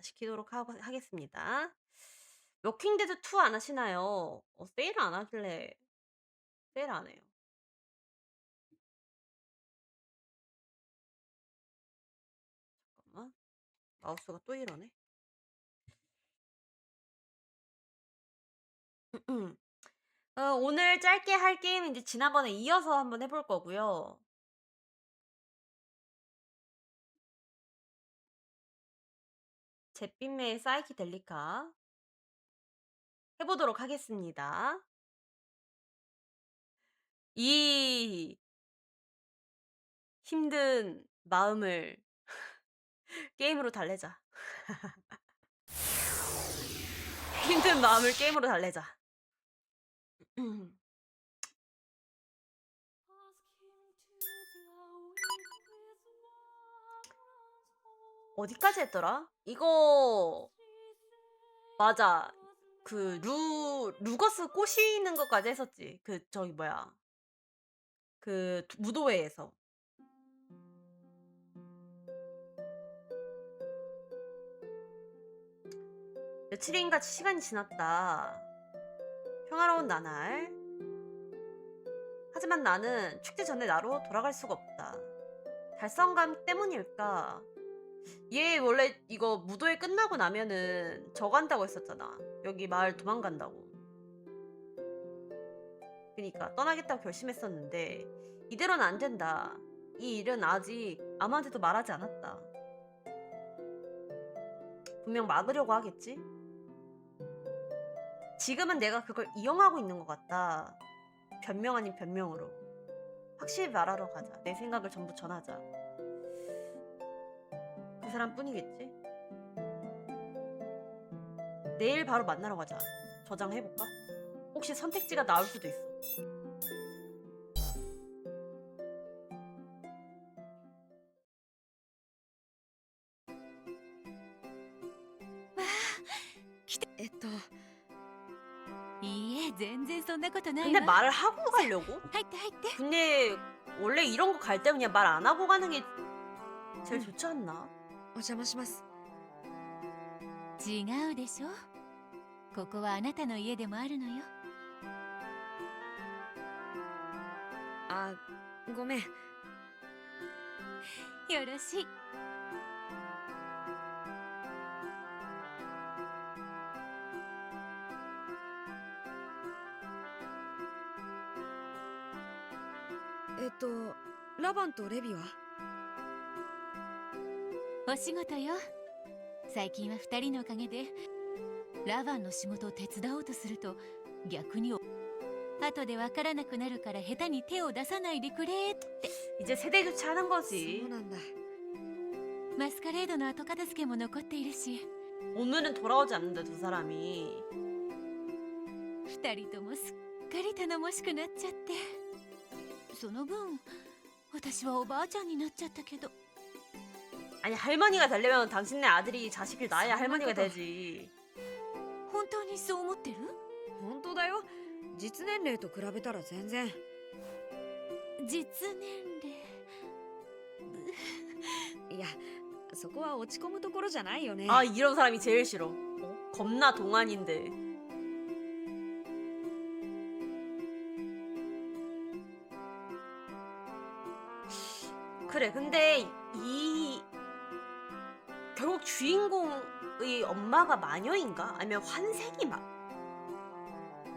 시키도록 하겠습니다. 워킹데드 2 안 하시나요? 세일 안 하길래 세일 안 해요. 잠깐만. 마우스가 또 이러네. 오늘 짧게 할 게임은 이제 지난번에 이어서 한번 해볼 거고요. 잿빛매의 사이키델리카 해보도록 하겠습니다. 이 힘든 마음을 게임으로 달래자. 힘든 마음을 게임으로 달래자. 어디까지 했더라? 이거 맞아. 그 루거스 꼬시는 것까지 했었지. 그 저기 뭐야. 그 무도회에서. 며칠인가 시간이 지났다. 평화로운 나날. 하지만 나는 축제 전에 나로 돌아갈 수가 없다. 달성감 때문일까? 얘 원래 이거 무도회 끝나고 나면은 저거 한다고 했었잖아. 여기 마을 도망간다고. 그니까 떠나겠다고 결심했었는데 이대로는 안 된다. 이 일은 아직 아무한테도 말하지 않았다. 분명 막으려고 하겠지? 지금은 내가 그걸 이용하고 있는 것 같다. 변명 아닌 변명으로. 확실히 말하러 가자. 내 생각을 전부 전하자. 그 사람뿐이겠지? 내일 바로 만나러 가자. 저장해볼까? 혹시 선택지가 나올 수도 있어.いいえ、全然そんなことない 근데 わ。 말을 하고 가려고? 入って入って。 근데 원래 이런 거 갈 때 그냥 말 안 하고 가는 게 제일 좋지 않나? お邪魔します。違うでしょ。ここはあなたの家でもあるのよ。あ、ごめん。よろしい。ラバンとレビは？お仕事よ。最近は2人のおかげでラバンの仕事を手伝おうとすると逆に後でわからなくなるから下手に手を出さないでくれって。 이제 세대 교체하는 そう 거지. なんだ。マスカレードの後片付けも残っているし、 오늘은 돌아오지 않는다 두 사람이. 2人ともすっかり頼もしくなっちゃって、その分私はおばあちゃんになっちゃったけど。 아니 할머니가 되려면 당신네 아들이 자식을 낳아야 할머니가 되지. 本当にそう思ってる？本当だよ。実年齢と比べたら全然。実年齢。いや、そこは落ち込むところじゃないよね。 아 이런 사람이 제일 싫어. 겁나 동안인데. 그래 근데 이 결국 주인공의 엄마가 마녀인가? 아니면 환생이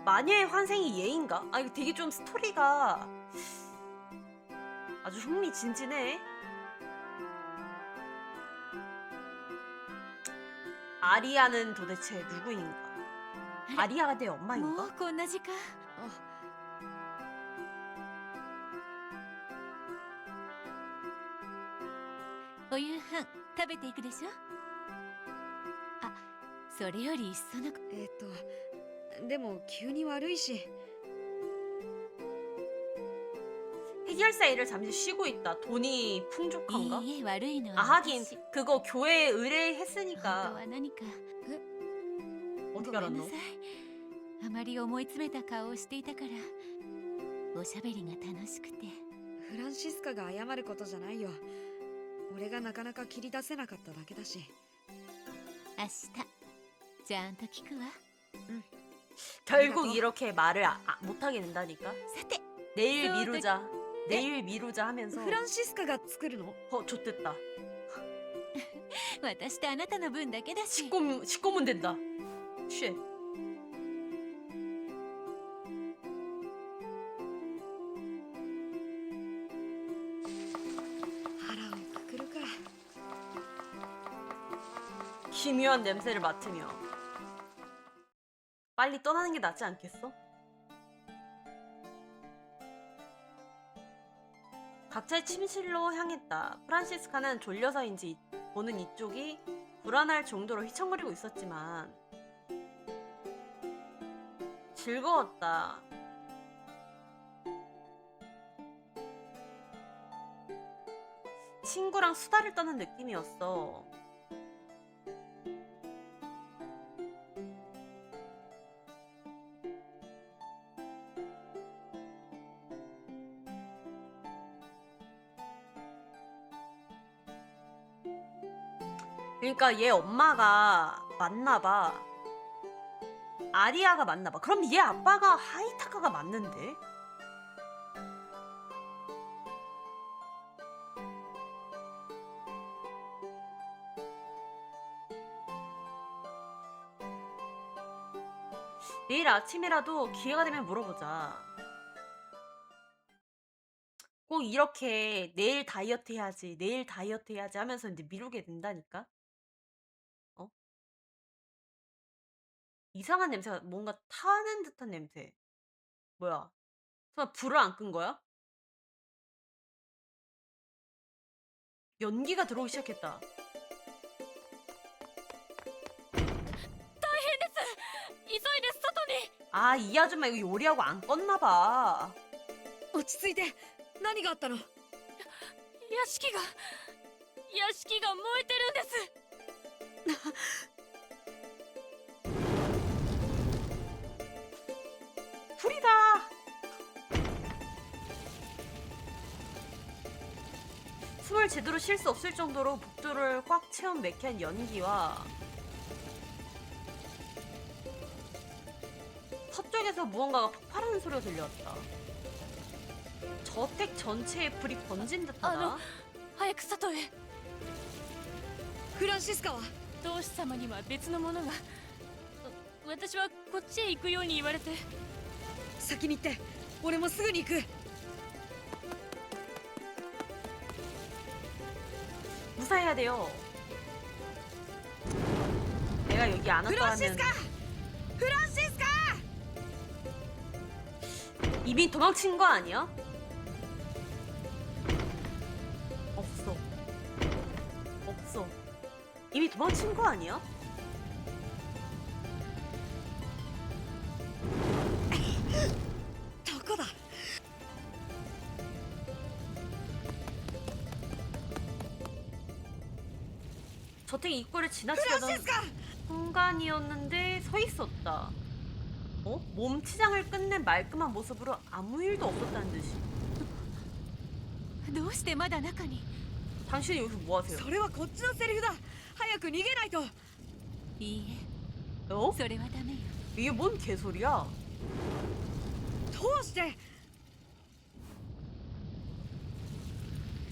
마녀의 환생이 얘인가? 아 이거 되게 좀 스토리가 아주 흥미진진해. 아리아는 도대체 누구인가? 아리아가 내 も 엄마인가? うこんな時間。お夕飯食べていくでしょ。あ、それよりいっその。でも急に悪いし。 해결사 일을 잠시 쉬고 있다. 돈이 풍족한가? いいえ、悪いの 아 は 하긴 私。 그거 교회에 本当 의뢰했으니까 は何か。 어떻게 ごめんな 알았노? さい。あまり思い詰めた顔をしていたからおしゃべりが楽しくて。フランシスカが謝ることじゃないよ。俺がなかなか切り出せなかっただけだし。明日ちゃんと聞くわ。 결국 이거. 이렇게 말을 못하게 된다니까. さて 내일 저, 미루자. 내일 미루자 하면서 フランシスカが作るの？ 좋댔다. 私とあなたの分だけだし。 19문 된다. 쉣. 腹をくくるか。 기묘한 냄새를 맡으며 빨리 떠나는 게 낫지 않겠어? 각자의 침실로 향했다. 프란시스카는 졸려서인지 보는 이쪽이 불안할 정도로 휘청거리고 있었지만 즐거웠다. 친구랑 수다를 떠는 느낌이었어. 그러니까 얘 엄마가 맞나봐. 아리아가 맞나봐. 그럼 얘 아빠가 하이타카가 맞는데? 내일 아침이라도 기회가 되면 물어보자. 꼭 이렇게 내일 다이어트 해야지, 내일 다이어트 해야지 하면서 이제 미루게 된다니까? 어? 이상한 냄새가 뭔가 타는 듯한 냄새. 뭐야? 설마 불을 안 끈 거야? 연기가 들어오기 시작했다. 急いで外に。 아, 이 아줌마 이거 요리하고 안 껐나 봐. 落ち着いて。何があったの？屋敷が燃えてるんです。 불이다. 숨을 제대로 쉴 수 없을 정도로 복도를 꽉 채운 매캐한 연기와 서쪽에서 무언가가 폭발하는 소리가 들려왔다. 저택 전체에 불이 번진 듯하다. 早く外へ。フランシスカは？同志様には別のものが。私はこっちへ行くように言われて。先に行って。俺もすぐに行く。 무사해야 돼요. 내가 여기 안 フランシ 왔더라면 スカ！フランシスカ！ 이미 도망친 거 아니야? 없어. 없어. 이미 도망친 거 아니야?どこだ？ 저택 입구를 フラン 지나치려던 シスカ！ 순간이었는데 서 있었다. 어? 몸치장을 끝낸 말끔한 모습으로 아무 일도 없었다는 듯이. どうしてまだ中に。 당신이 여기서 뭐 하세요? それはこっちのセリフだ。早く逃げないと。いい 어? え、それはダメよ。 이게 뭔 개소리야? どうして？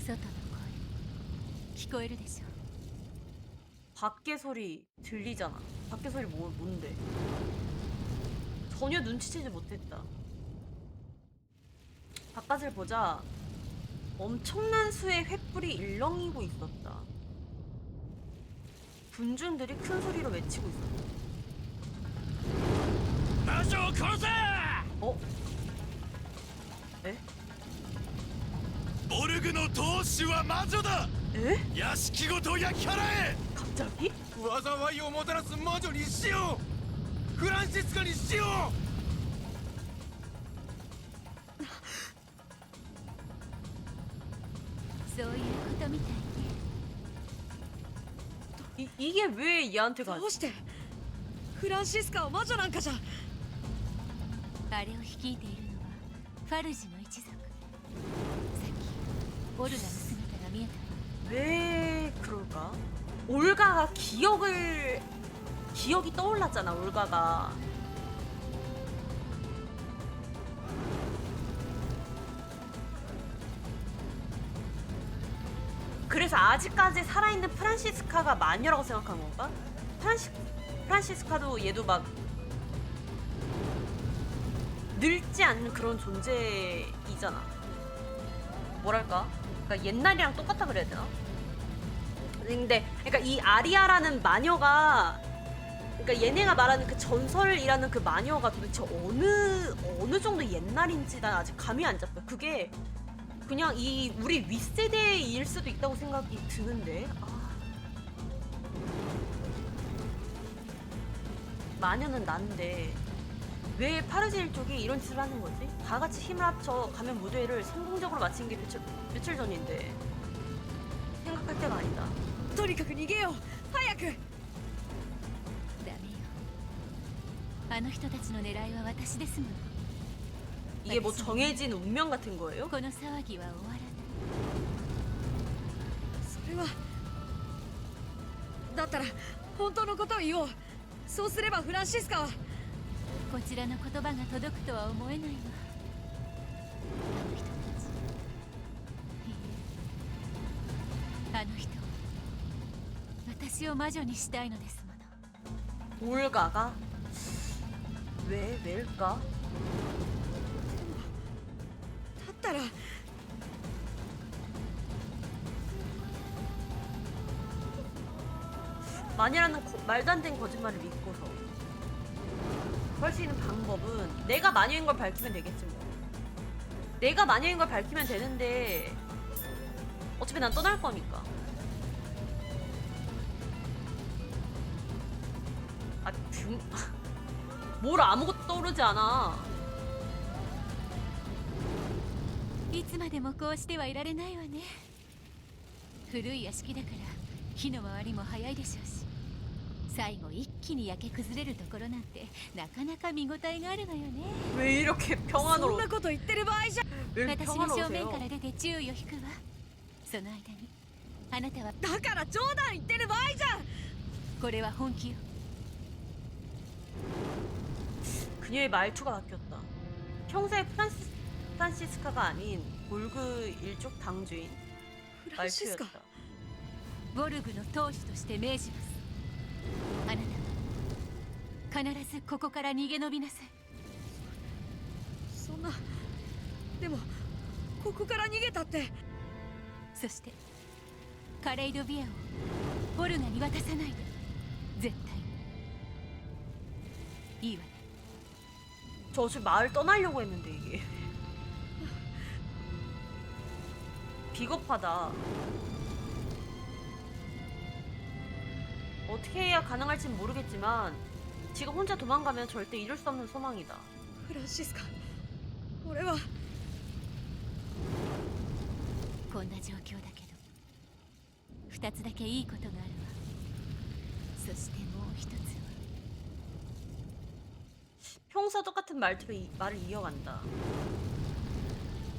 外の声聞こえるでしょ。 밖에 소리 들리잖아. 밖에 소리 뭔데? 전혀 눈치채지 못했다. 바깥을 보자. 엄청난 수의 횃불이 일렁이고 있었다. 군중들이 큰 소리로 외치고 있었다. 魔女を殺せ！ 어? 에? ボルグの当主は魔女だ！ 에? 屋敷ごと焼き払え！ 갑자기? 災いをもたらす魔女にしよう！フランシスカにしよう！ そういうことみたいね。 이게 왜 얘한테 가? どうして？フランシスカは魔女なんかじゃ。あれを率いているのはファルジの一族。さっきオルガの姿が見えたわ。 왜 그럴까? 올가가 기억이 떠올랐잖아. 올가가. 그래서 아직까지 살아있는 프란시스카가 마녀라고 생각한 건가? 프란시스카도 얘도 막 늙지 않는 그런 존재이잖아. 뭐랄까? 그러니까 옛날이랑 똑같다 그래야 되나? 근데 그러니까 이 아리아라는 마녀가, 그러니까 얘네가 말하는 그 전설이라는 그 마녀가 도대체 어느 정도 옛날인지 난 아직 감이 안 잡혀. 그게 그냥 이 우리 윗세대일 수도 있다고 생각이 드는데. 마녀는 난데 왜 파르제일 쪽이 이런 짓을 하는 거지? 다 같이 힘을 합쳐 가면 무대를 성공적으로 마친 게 며칠 전인데 생각할 때가 아니다. とにかく逃げよう早く。ダメよ。あの人たちの狙いは私ですもの。 이게 뭐 정해진 운명 같은 거예요? この騒ぎは終わらない。それはだったら本当のことを言おう。そうすればフランシスカはこちらの言葉が届くとは思えないわ。あの人たち。いいえ。あの人。私を魔女にしたいのですもの。 올가가? 왜일까? だったら 마녀라는 말도 안 되는 거짓말을 믿고서 그럴 수 있는 방법은 내가 마녀인 걸 밝히면 되겠지 뭐. 내가 마녀인 걸 밝히면 되는데 어차피 난 떠날 거니까. 뭘 아무것도 떠오르지 않아. いつまでもこうしてはいられないわね。古い屋敷だから火の回りも早いでしょうし、最後一気に焼け崩れるところなんてなかなか見応えがあるのよね。 왜 이렇게 そん 평안으로 なこと言ってる場合じゃ。 왜 이렇게 私が正面 평안로우세요? から出て注意を引くわ。その間にあなたはだから冗談言ってる場合じゃ。これは本気よ。 그녀의 말투가 바뀌었다. 평소에 프란시스카가 아닌 볼그 일족 당주인 フランシスカ 말투였다. ボルグの当主として命じます。あなたは必ずここから逃げ延びなさい。そんな。でもここから逃げたって。そしてカレイドビアをボルガに渡さないで。絶対にいいわね。 저 어차피 마을 떠나려고 했는데 이게 비겁하다. 어떻게 해야 가능할진 모르겠지만 지금 혼자 도망가면 절대 이룰 수 없는 소망이다. フランシスカ俺はこんな状況だけど二つだけいいことがあるわ。そしてもう一つは 평소 똑같은 말투로 말을 이어간다.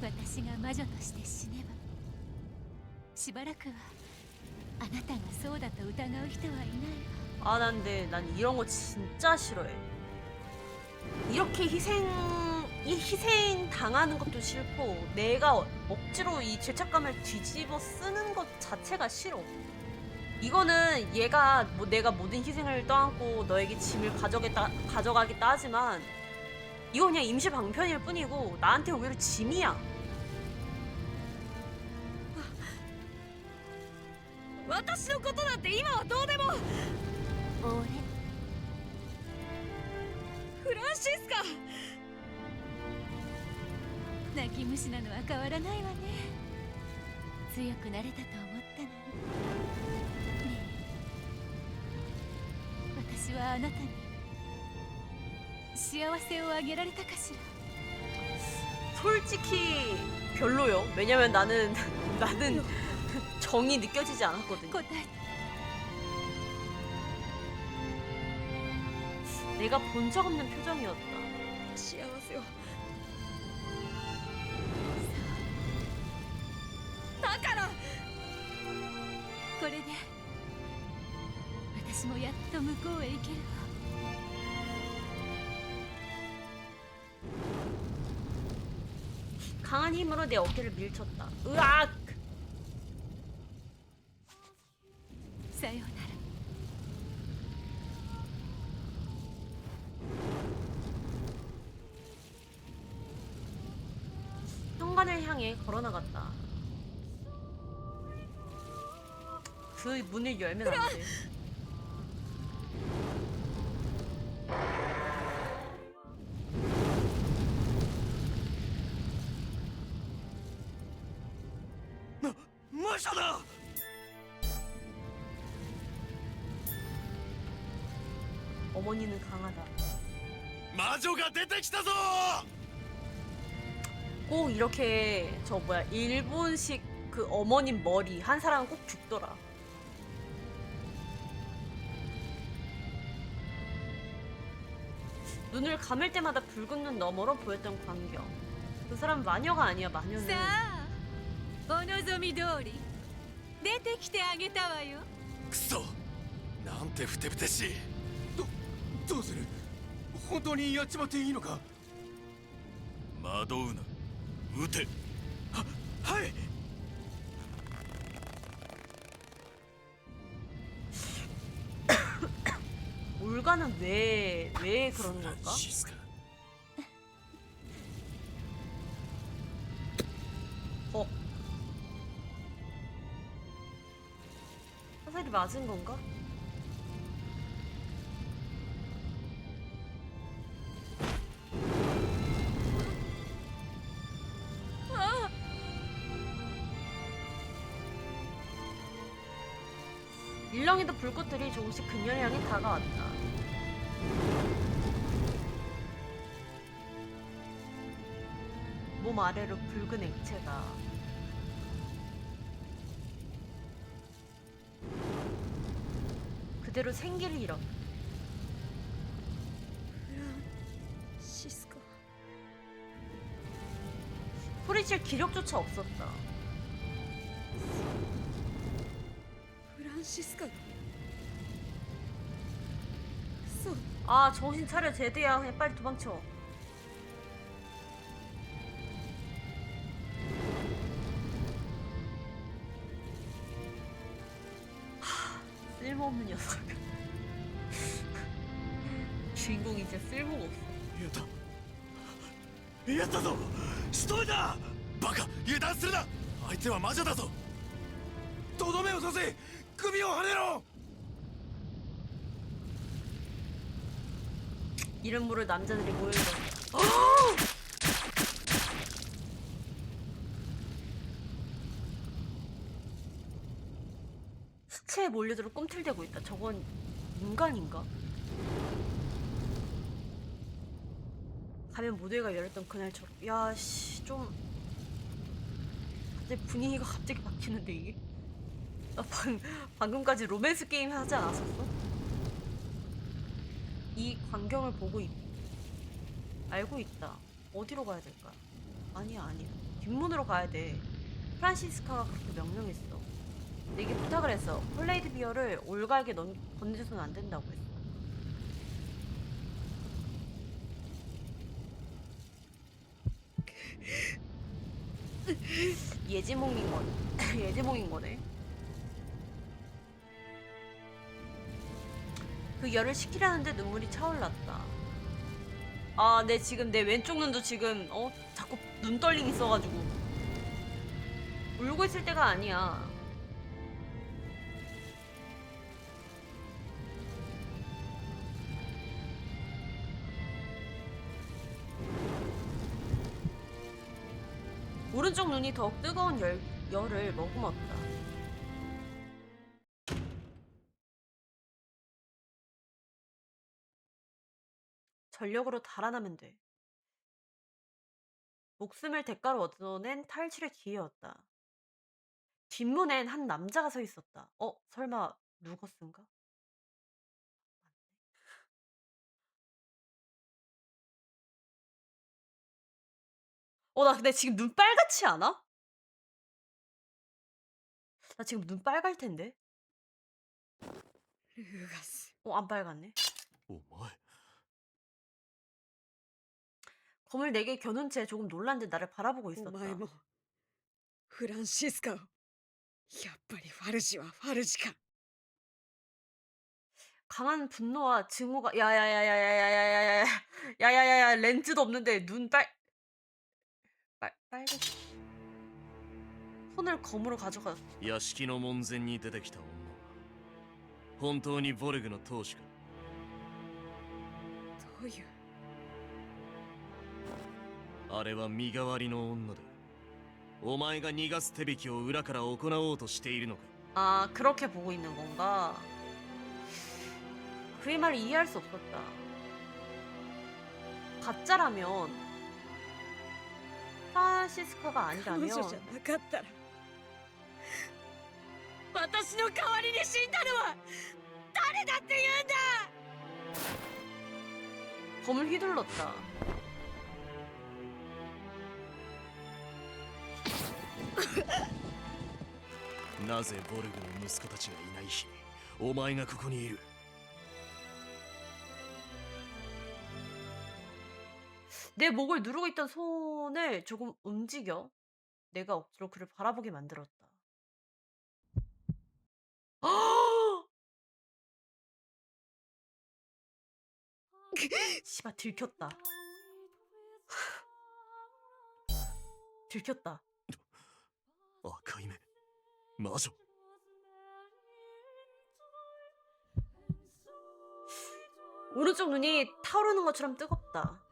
私が魔女として死ねばしばらくはあなたがそうだと疑う人はいないわ。 아, 근데 난 이런 거 진짜 싫어해. 이렇게 희생 당하는 것도 싫고 내가 억지로 이 죄책감을 뒤집어 쓰는 것 자체가 싫어. 이거는 얘가 뭐 내가 모든 희생을 떠안고 너에게 짐을 가져가겠다 하지만 이거 그냥 임시 방편일 뿐이고 나한테 오히려 짐이야. 私のことなんて今はどうでも。俺フランシスカ泣き虫なのは変わらないわね。強くなれたと思ったのに。ねえ、私はあなたに幸せをあげられたかしら。 솔직히 별로요. 왜냐면 나는 정이 느껴지지 않았거든. 答え 내가 본 적 없는 표정이었다. 幸せを。だからこれで私もやっと向こうへ行けるわ。 강한 힘으로 내 어깨를 밀쳤다. 으악! さようなら。 현관을 향해 걸어나갔다. 그 문을 열면 안 돼. 마, 魔者だ 어머니는 강하다. 魔女が出てきたぞ 꼭 이렇게 저 뭐야 일본식 그 어머님 머리 한 사람은 꼭 죽더라. 눈을 감을 때마다 붉은 눈 너머로 보였던 광경. 그 사람 마녀가 아니야. 마녀는 さあお望み通り出てきてあげたわよ。クソなんてふてぶてしいどうする本当にやっちまっていいのか惑うな撃てはい 올가는 왜 그러는 걸까? シスカ 어. 화살이 맞은 건가? 일렁이던 불꽃들이 조금씩 그녀를 향해 다가왔다. 몸 아래로 붉은 액체가 그대로 생기를 잃었다. シスカ 소리칠 기력조차 없었다. フランシスカがそう 아 정신 차려 제드야. 그냥 빨리 도망쳐. 쓸모없는 녀석. 주인공이 진짜 쓸모가 없어. やったやったぞ仕留めたバカ油断するな相手は魔女だぞとどめを刺せ首をはねろ 이름 모를 남자들이 모여있다. 시체에 몰려들어 꿈틀대고 있다. 저건 인간인가? 가면 모두가 열렸던 그날처럼. 야씨 좀 갑자기 분위기가 갑자기 바뀌는데 이게? 나 방금까지 로맨스 게임 하지 않았었어? 이 광경을 보고 알고 있다. 어디로 가야 될까? 아니야. 뒷문으로 가야 돼. 프란시스카가 그렇게 명령했어. 내게 부탁을 했어. 홀레이드 비어를 올가에게 건네줘서는 안 된다고 했어. 예지몽인 거네. 그 열을 식히려는데 눈물이 차올랐다. 아, 내 왼쪽 눈도 지금 자꾸 눈떨림 있어가지고 울고 있을 때가 아니야. 오른쪽 눈이 더욱 뜨거운 열을 머금었다. 전력으로 달아나면 돼. 목숨을 대가로 얻어낸 탈출의 기회였다. 뒷문엔 한 남자가 서 있었다. 설마 누거스인가? 나 근데 지금 눈 빨갛지 않아? 나 지금 눈 빨갈 텐데. ルーガス。 안 빨갛네. お前 검을 내게 겨눈 채 조금 놀란 듯 나를 바라보고 お 있었다. 前もフランシスカを。やっぱりファルジはファルジか。 강한 분노와 증오가 야야야야야야야야야야야야야야 렌즈도 없는데 눈 빨개. 손을 검으로 가져가. 屋敷の門前に出てきた女は本当にボルグの当主か。どういう。あれは身代わりの女だ。お前が逃がす手引きを裏から行おうとしているのか。 아 그렇게 보고 있는 건가? 그의 말을 이해할 수 없었다. 가짜라면 프란시스카가 彼女 아니라면 じゃなかったら私の代わりに死んだのは誰だって言うんだ。 검을 휘둘렀다. 나ぜボルグの息子たちがいない日にお前がここにいる。 내 목을 누르고 있던 손을 조금 움직여 내가 억지로 그를 바라보게 만들었다. 씨발 들켰다. 들켰다. 赤い目魔女。 오른쪽 눈이 타오르는 것처럼 뜨겁다.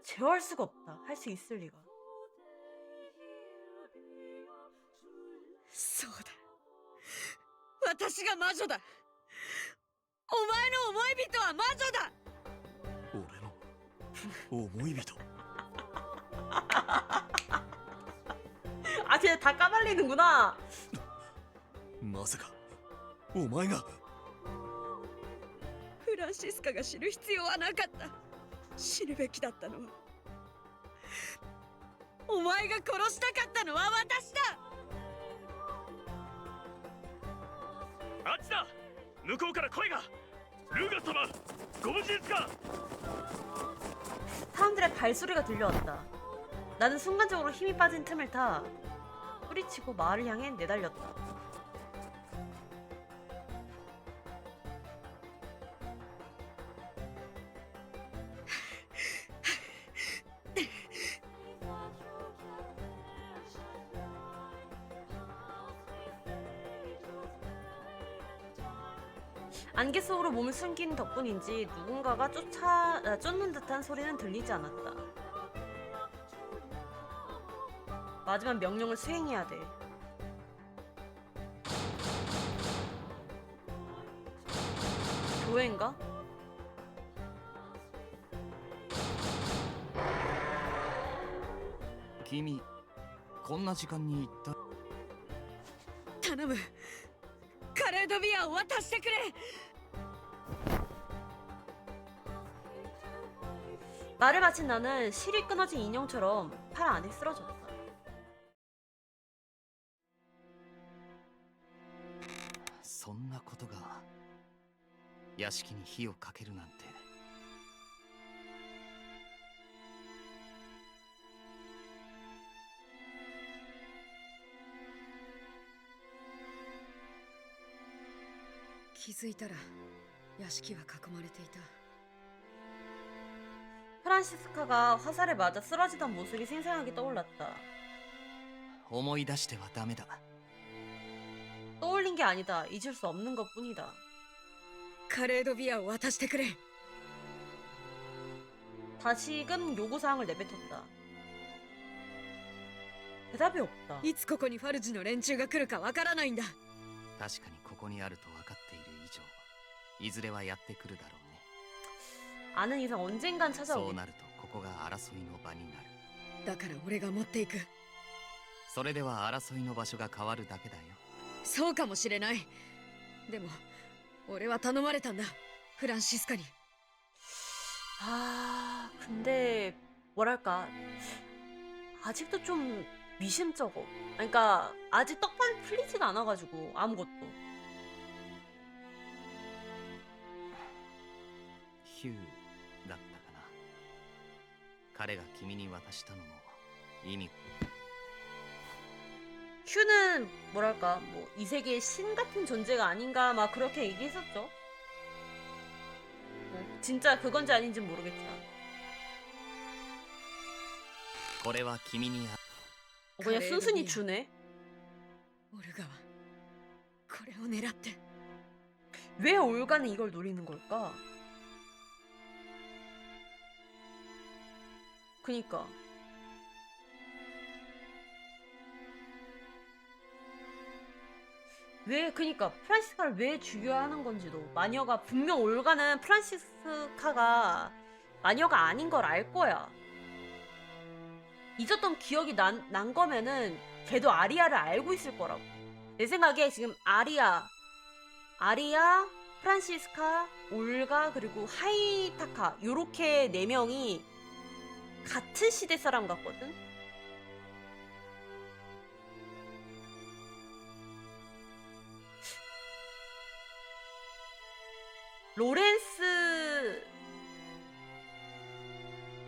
제어할 수가 없다. 할 수 있을 리가. そうだ。私が魔女だ。お前の思い人は魔女だ。俺の思い人。 아 쟤 다 까발리는구나. まさかお前が。フランシスカが死ぬ必要はなかった。死ぬべきだったのはお前が殺したかったのは私だ。あっちだ。向こうから声が。ルーガス様ご無事ですか。 사람들의 발소리가 들려왔다. 나는 순간적으로 힘이 빠진 틈을 타 뿌리치고 마을을 향해 내달렸다. 안개 속으로 몸을 숨긴 덕분인지 누군가가 쫓는 듯한 소리는 들리지 않았다. 마지막 명령을 수행해야 돼. 교회인가? 君こんな時間に行った。頼む。カレードビアを渡してくれ。 말을 마친 나는 실이 끊어진 인형처럼 팔 안에 쓰러졌다. そんなことが屋敷に火をかけるなんて。気づいたら屋敷は囲まれていた。 프란시스카가 화살에 맞아 쓰러지던 모습이 생생하게 떠올랐다. 思い出してはダメだ。 떠올린 게 아니다. 잊을 수 없는 것뿐이다. カレードビアを渡してくれ。 다시금 요구사항을 내뱉었다. 대답이 없다. いつここにファルジの連中が来るかわからないんだ。確かにここにあると分かっている以上いずれはやってくるだろうね。 아는 이상 언젠간 そう 찾아오겠다. なるとここが争いの場になる。だから俺が持っていく。それでは争いの場所が変わるだけだよ。そうかもしれない。でも俺は頼まれたんだ。フランシスカに。 아, 근데 뭐랄까 아직도 좀 미심쩍어. 그러니까 아직 떡밥이 풀리지가 않아가지고 아무것도. ヒューだったかな。彼が君に渡したのも意味。 휴는 뭐랄까 뭐 이 세계의 신 같은 존재가 아닌가 막 그렇게 얘기했었죠. 뭐 진짜 그건지 아닌지 모르겠지만 これは君に 그냥 순순히 주네. オルガはこれを狙って 왜 올가는 이걸 노리는 걸까? 그니까 왜 그니까 프란시스카를 왜 죽여야 하는 건지도 마녀가 분명 올가는 프란시스카가 마녀가 아닌 걸 알 거야. 잊었던 기억이 난 거면은 걔도 아리아를 알고 있을 거라고. 내 생각에 지금 아리아, 프란시스카, 올가 그리고 하이타카 요렇게 네 명이 같은 시대 사람 같거든.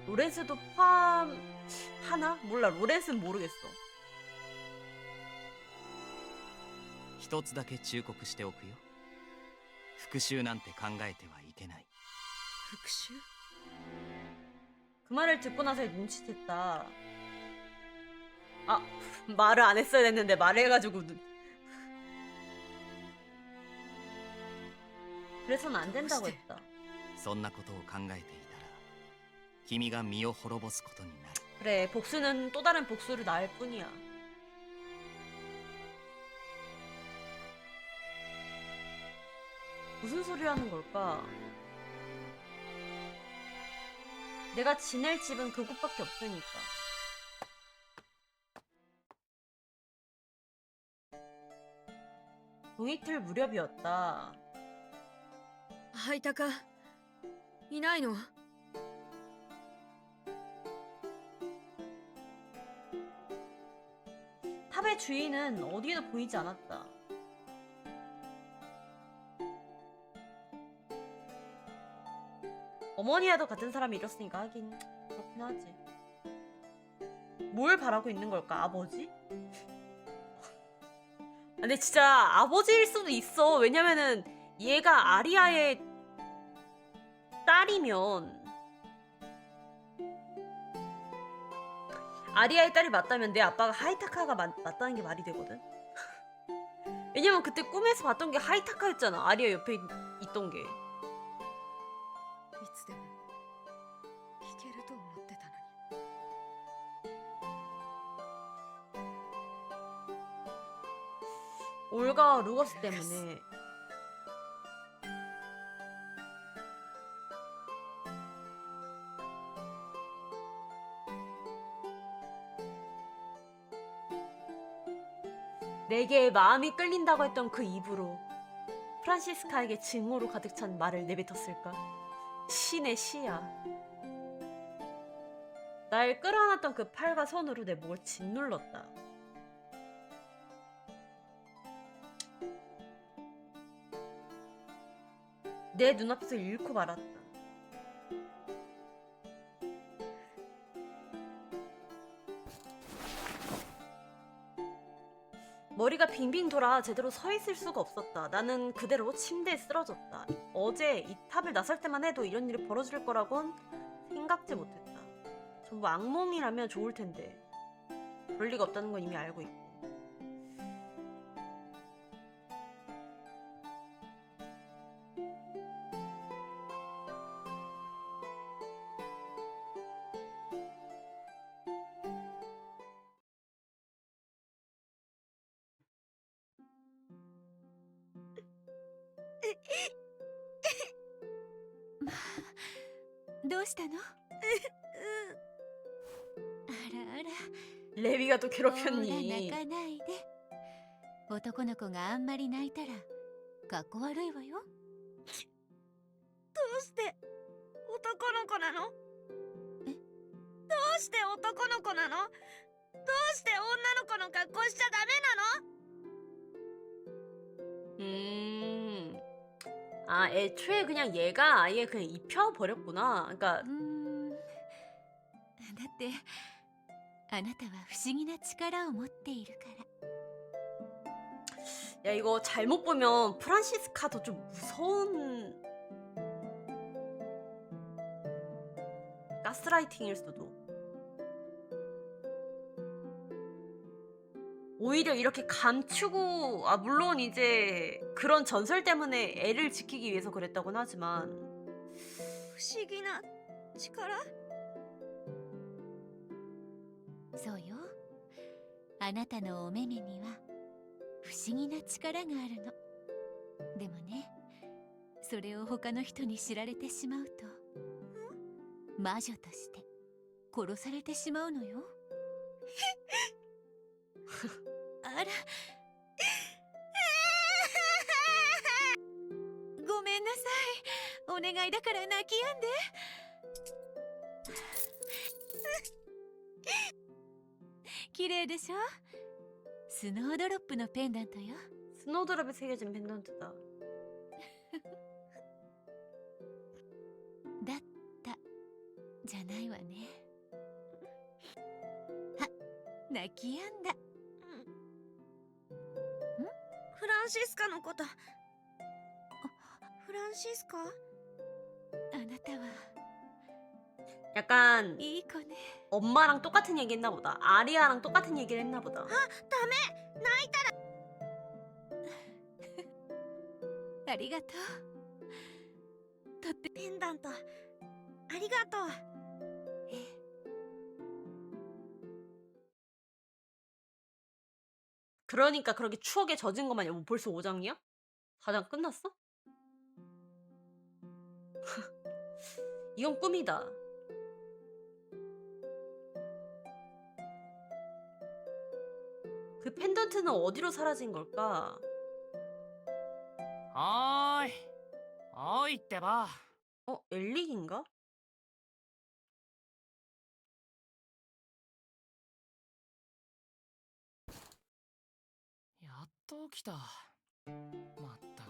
로렌스도 포함하나? 몰라. 로렌스는 모르겠어. 一つだけ忠告しておくよ。復讐なんて考えてはいけない。復讐 그 말을 듣고 나서 눈치챘다. 아, 말을 안 했어야 됐는데 말해가지고 그래서는 안 된다고 했다. そんなことを考えていたら君が身を滅ぼすことになる。 그래, 복수는 또 다른 복수를 낳을 뿐이야. 무슨 소리 하는 걸까? 내가 지낼 집은 그곳밖에 없으니까. 동이틀 무렵이었다. ハイタカいないの 탑의 주인은 어디에도 보이지 않았다. 어머니와도 같은 사람이 이렇으니까 하긴 그렇긴 하지. 뭘 바라고 있는 걸까? 아버지? 근데 진짜 아버지일 수도 있어. 왜냐면은 얘가 아리아의 딸이면 아리아의 딸이 맞다면 내 아빠가 하이타카가 맞다는 게 말이 되거든. 왜냐면 그때 꿈에서 봤던 게 하이타카였잖아. 아리아 옆에 있던 게. いつでも聞けると思ってたのに 올가 루거스 때문에. 내게 마음이 끌린다고 했던 그 입으로 프란시스카에게 증오로 가득 찬 말을 내뱉었을까? 신의 시야. 날 끌어안았던 그 팔과 손으로 내 목을 짓눌렀다. 내 눈앞에서 잃고 말았다. 머리가 빙빙 돌아 제대로 서 있을 수가 없었다. 나는 그대로 침대에 쓰러졌다. 어제 이 탑을 나설 때만 해도 이런 일이 벌어질 거라곤 생각지 못했다. 전부 악몽이라면 좋을 텐데 그럴 리가 없다는 건 이미 알고 있고.まあどうしたの？あらあら 레비가 또 ほら 괴롭혔니? 泣かないで。男の子があんまり泣いたらかっこ悪いわよ。どうして男の子なのえ？どうして男の子なの？どうして女の子の格好しちゃダメなの？ 아, 애초에 그냥 얘가 아예 그냥 입혀버렸구나. 그러니까 だってあなたは不思議な力を持っているから。 야, 이거 잘못 보면 프란시스카도 좀 무서운 가스라이팅일 수도. 오히려 이렇게 감추고, 아, 물론 이제 그런 전설 때문에 애를 지키기 위해서 그랬다고는 하지만 不思議な力？そうよ。あなたのお目々には不思議な力があるの。でもね、それを他の人に知られてしまうと魔女として殺されてしまうのよ。あら、ごめんなさい。お願いだから泣き止んで。綺麗でしょ。スノードロップのペンダントよ。 스노드랍에 새겨진 펜던트다. だったじゃないわね。あ、泣き止んだ。フランシスカのこと。フランシスカ？あなたは 약간 いい子ね。 엄마랑 똑같은 얘기 했나 보다. 아리아랑 똑같은 얘기를 했나 보다. ありがとう。とってペンダントありがとう。 그러니까 그렇게 추억에 젖은 것만 뭐 벌써 5장이야? 4장 끝났어? 이건 꿈이다. 그 펜던트는 어디로 사라진 걸까? はーい。おいってば。 엘릭인가? やっと起きた。まったく。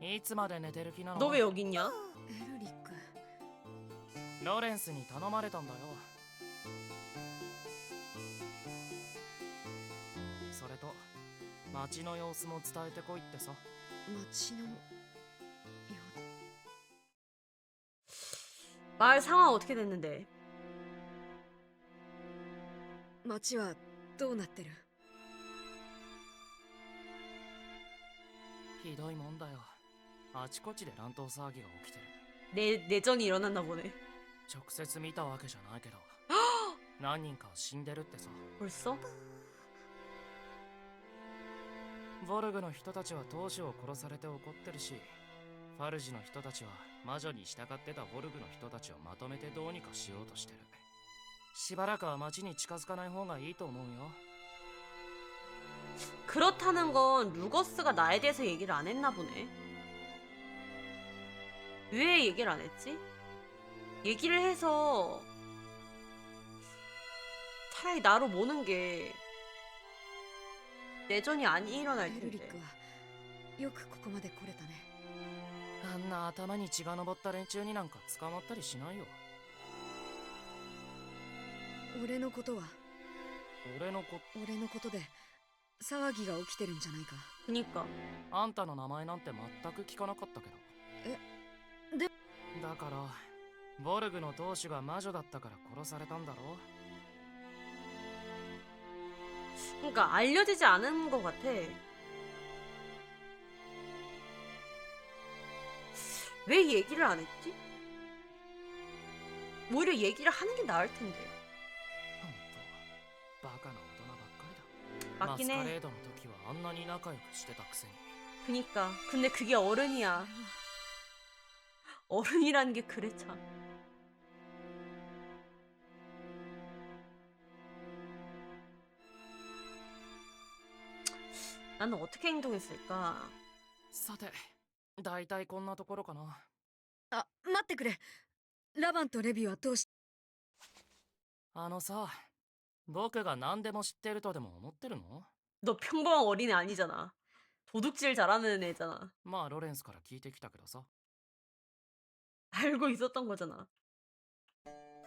いつまで寝てる気なの？ 너 왜 여기 있냐? エルリック。ロレンスに頼まれたんだよ。それと街の様子も伝えてこいってさ。街のよ 마을 상황 어떻게 됐는데? 街はどうなってる？ひどいもんだよ。あちこちで乱闘騒ぎが起きてる。 내전이 일어났나 보네. 直接見たわけじゃないけど何人か死んでるってさ。 벌써? ボルグの人たちは当主を殺されて怒ってるし、ファルジの人たちは魔女に従ってたボルグの人たちをまとめてどうにかしようとしてる。しばらくは町に近づかない方がいいと思うよ。 그렇다는 건 루거스가 나에 대해서 얘기를 안 했나 보네. 왜 얘기를 안 했지? 얘기를 해서 차라리 나로 모는 게 내전이 안 일어날 エルリッ 텐데. クはよくここまで来れたね。あんな頭に血が上った連中になんか捕まったりしないよ。俺のことは俺のこ俺のことで騒ぎが起きてるんじゃないか。 그니까 あんたの名前なんて全く聞かなかったけど。でだからボルグの当主が魔女だったから殺されたんだろ。 그러니까 알려지지 않은 것 같아. 왜 얘기를 안 했지? 오히려 얘기를 하는 게 나을 텐데. ほんとバカな大人ばっかりだ。マス 맞긴 カ 해. レードの時はあんなに仲良くしてたくせに。 그니까. 근데 그게 어른이야. 어른이라는 게 그래 참. 나는 어떻게 행동했을까? さて、だいたいこんなところかな。あ、待ってくれ。ラバンとレビはどうし？あのさ、僕が何でも知ってるとでも思ってるの？ 너 평범한 어린애 아니잖아. 도둑질 잘하는 애잖아. まあロレンスから聞いてきたけどさ。 알고 있었던 거잖아.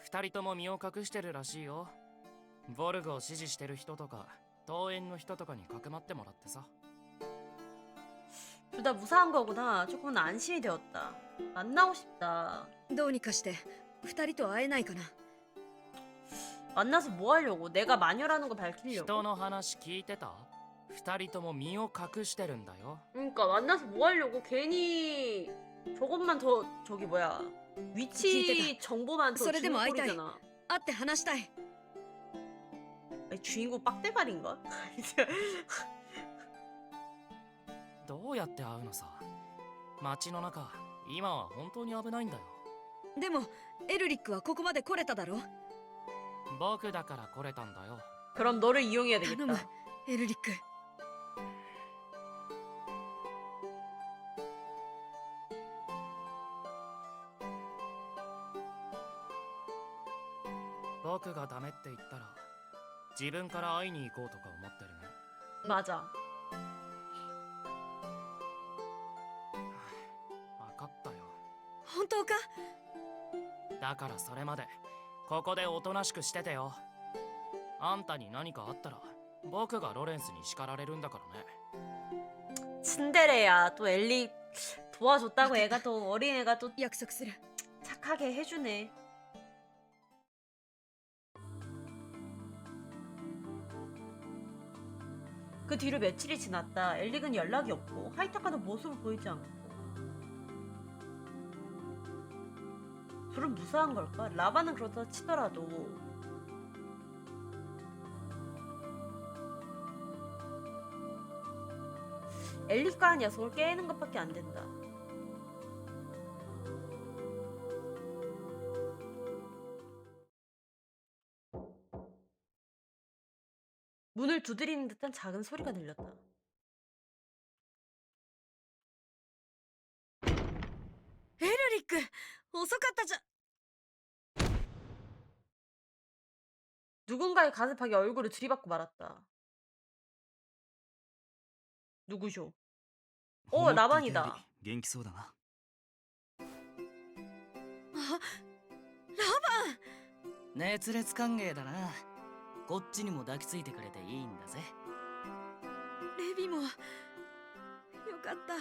二人とも身を隠してるらしいよ。ボルグを支持してる人とか東園の人とかにかくまってもらってさ。 둘 다 무사한 거구나. 조금은 안심이 되었다. 만나고 싶다. どうにかして二人と会えないかな。 만나서 뭐 하려고? 내가 마녀라는 거 人 밝히려고. の話聞いてた？二人とも身を隠してるんだよ。 그러니까 만나서 뭐 하려고? 괜히 저것만 더 저기 뭐야? 위치 기대가. 정보만 더 소리 주는 데모 아이타이. 꼴이잖아. 会って話したい。 아니, 주인공 빡대발인가? どうやって会うのさ。街の中、今は本当に危ないんだよ。でもエルリックはここまで来れただろ。僕だから来れたんだよ。 그럼 너를 이용해야 頼む 되겠다. エルリック。 僕がダメって言ったら自分から会いに行こうとか思ってるね。 맞아. 分かったよ。本当か？だからそれまでここでおとなしくしててよ。あんたに何かあったら僕がロレンスに叱られるんだからね。 츤데레야. 또 엘리 도와줬다고 애가 또 어린 애가 또 約束する。 착하게 해주네. 그 뒤로 며칠이 지났다. 엘릭은 연락이 없고 하이타카는 모습을 보이지 않고. 둘은 무사한 걸까? 라바는 그렇다 치더라도 엘릭과 한 녀석을 깨는 것밖에 안 된다. 문을 두드리는 듯한 작은 소리가 들렸다. 에르리크! 遅かったじゃ。 누군가의 가슴팍에 얼굴을 들이받고 말았다. 누구쇼? 라반이다. 元気そうだな。あ、熱烈歓迎だな。こっちにも抱きついてくれていいんだぜ。レビも。よかった。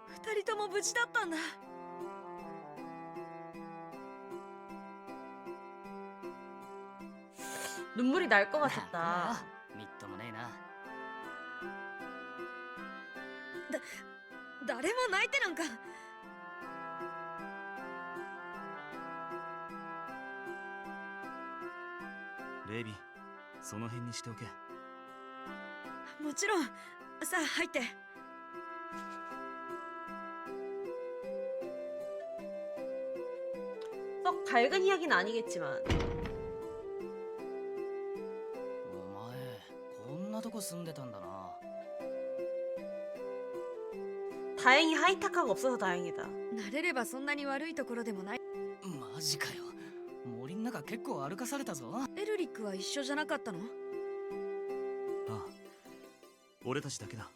二人とも無事だったんだ。 눈물이 날 것 まあ 같았다. みっともねえな。誰も泣いてなんか。レイビー、その辺にしておけ。もちろん。さあ入って。 썩 밝은 이야기는 아니겠지만 お前こんなとこ住んでたんだな。 다행히 하이타카가 없어서 다행이다. 慣れればそんなに悪いところでもない。マジかよ。森ん中結構歩かされたぞ。エルリックは一緒じゃなかったの？ああ、俺たちだけだ。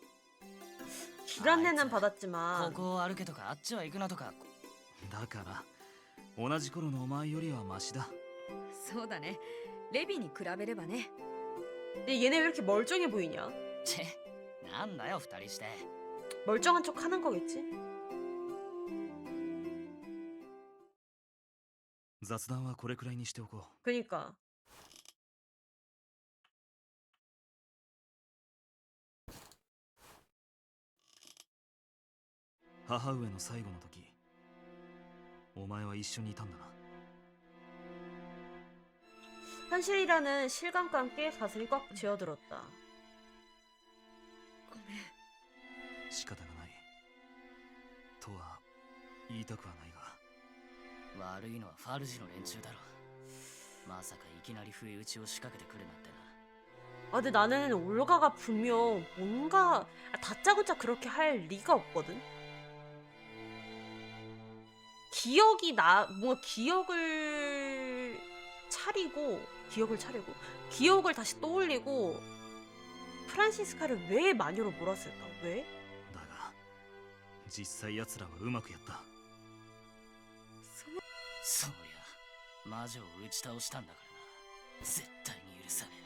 길 안내는 こ 받았지만 こを歩けとかあっちは行くなとか。だから同じ頃のお前よりはマシだ。そうだね。レビに比べればね。 근데 얘네 왜 이렇게 멀쩡해 보이냐? チェ、なんだよ二人して。 멀쩡한 척 하는 거겠지? 雑談はこれくらいにしておこ 그니까 う。母上の最後の時、お前は一緒にいたんだな。 현실이라는 실감과 함께 가슴이 꽉 쥐어들었다. ごめん。仕方がないとは言いたくはないが、悪いのはファルジの連中だろ。まさかいきなり不意打ちを仕掛けてくるなんてな。 아, 근데 나는 올가가 분명 뭔가 다짜고짜 그렇게 할 리가 없거든. 뭔가 기억을 차리고 기억을 다시 떠올리고 프란시스카를 왜 마녀로 몰았을까? 왜? だが実際奴らはうまくやった。そうや魔女を打ち倒したんだからな。絶対に許さねえ。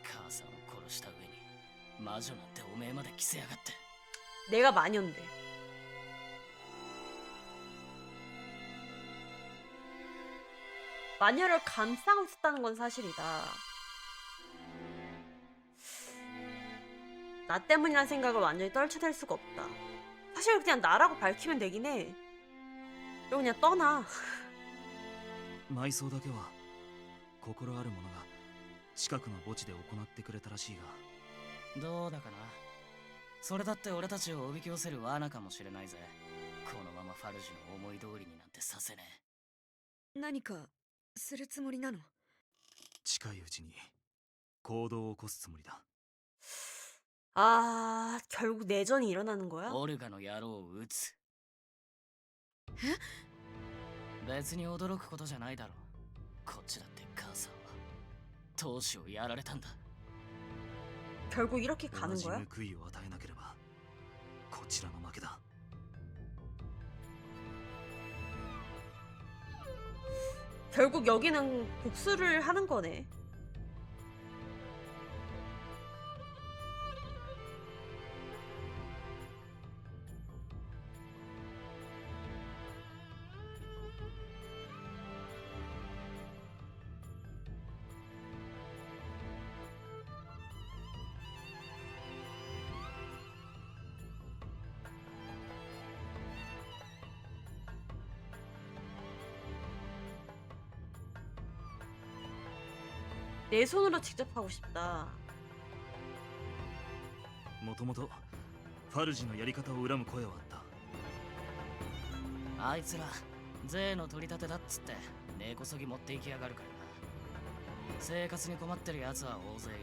母さんを殺した上に魔女なんておめえまで着せやがって。 내가 마녀인데. 마녀를 감싸고 있었다는 건 사실이다. 나 때문이란 생각을 완전히 떨쳐낼 수가 없다. 사실 그냥 나라고 밝히면 되긴 해. 그리고 그냥 떠나. 埋葬だけは心ある者が近くの墓地で行ってくれたらしいが、どうだかな。それだって俺たちをおびき寄せる罠かもしれないぜ。このままファルジュの思い通りになんてさせねえ。何かするつもりなの？近いうちに行動を起こすつもりだ。 아, 결국 내전이 일어나는 거야? オルガの野郎を撃つ。別に驚くことじゃないだろう。こっちだって母さんは当主をやられたんだ。 결국 이렇게 가는 同じ 거야? 報いを与えなければこちらの負けだ。 결국 여기는 복수를 하는 거네. 내 손으로 직접 하고 싶다. もともとファルジのやり方を恨む声はあった。あいつら税の取り立てだっつって根こそぎ持っていきやがるからな。生活に困ってる奴は大勢いる。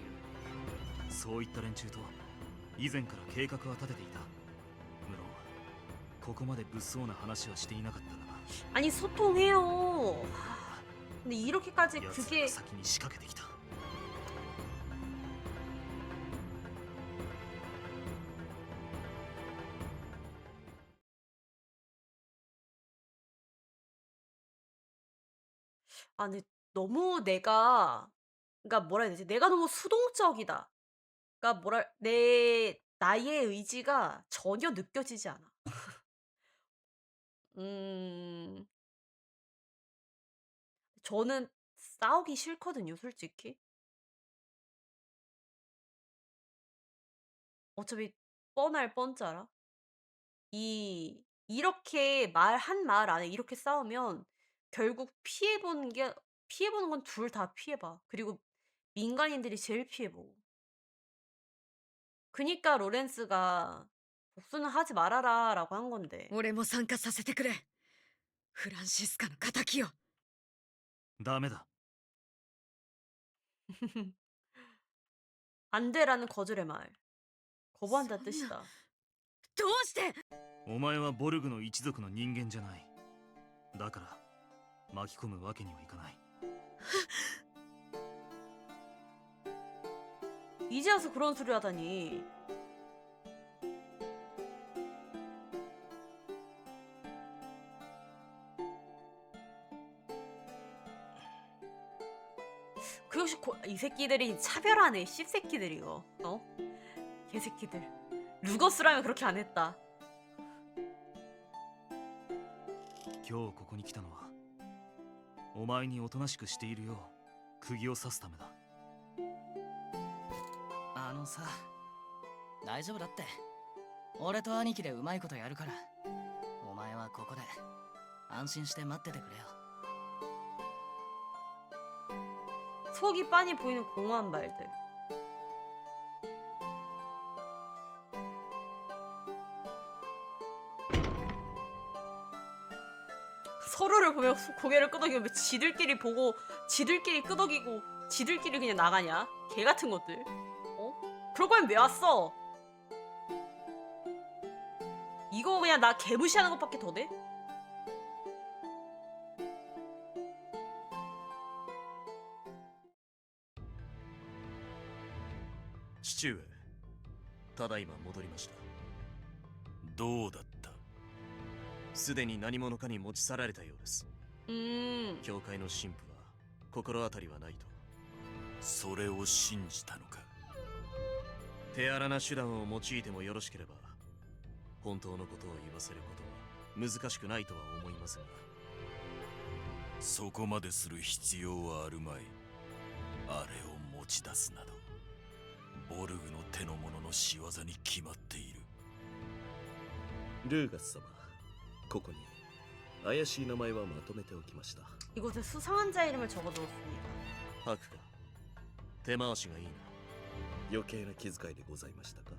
そういった連中と以前から計画は立てていた。無論ここまで物騒な話はしていなかったがな。 아니 소통해요. 근데 이렇게까지 奴ら 그게 が先に仕掛けてきた。 아 근데 너무 내가 그러니까 뭐라 해야 되지? 내가 너무 수동적이다. 그러니까 뭐라 내 나의 의지가 전혀 느껴지지 않아. 음. 저는 싸우기 싫거든요, 솔직히. 어차피 뻔할 뻔짜라. 이렇게 말 한 말 안에 이렇게 싸우면 결국 피해 보는 건 둘 다 피해 봐. 그리고 민간인들이 제일 피해 보고. 그니까 로렌스가 "복수는 하지 말아라."라고 한 건데. 俺も参加させてくれ。フランシスカの仇を。ダメだ。 "안 돼."라는 거절의 말. 거부한다는 선나. 뜻이다. どうして？お前はボルグの一族の人間じゃない。だから巻き込むわけにはいかない。 이제 와서 그런 소리 하다니. 그 역시 이 새끼들이 차별하네. 씹새끼들 이거. 어? 개새끼들. 루거스라면 그렇게 안 했다. 今日ここに来たのはお前におとなしくしているよう釘を刺すためだ。あのさ、大丈夫だって。俺と兄貴でうまいことやるから。お前はここで安心して待っててくれよ。 속이 빤히 보이는 공허한 말들. 서로를 보며 고개를 끄덕이면 왜 지들끼리 보고 지들끼리 끄덕이고 지들끼리 그냥 나가냐? 개 같은 것들. 어? 그럴 거면 왜 왔어? 이거 그냥 나 개무시하는 것밖에 더 돼? ただいま戻りました。どうだった？すでに何者かに持ち去られたようです。教会の神父は心当たりはないと。それを信じたのか？手荒な手段を用いてもよろしければ、本当のことを言わせることは難しくないとは思いますが。そこまでする必要はあるまい。あれを持ち出すなどボルグの手の者の仕業に決まっている。ルーガス様、ここに怪しい名前はまとめておきました。 이곳에 수상한 자 이름을 적어두었습니다. ハクか、手回しがいいな。余計な気遣いでございましたか？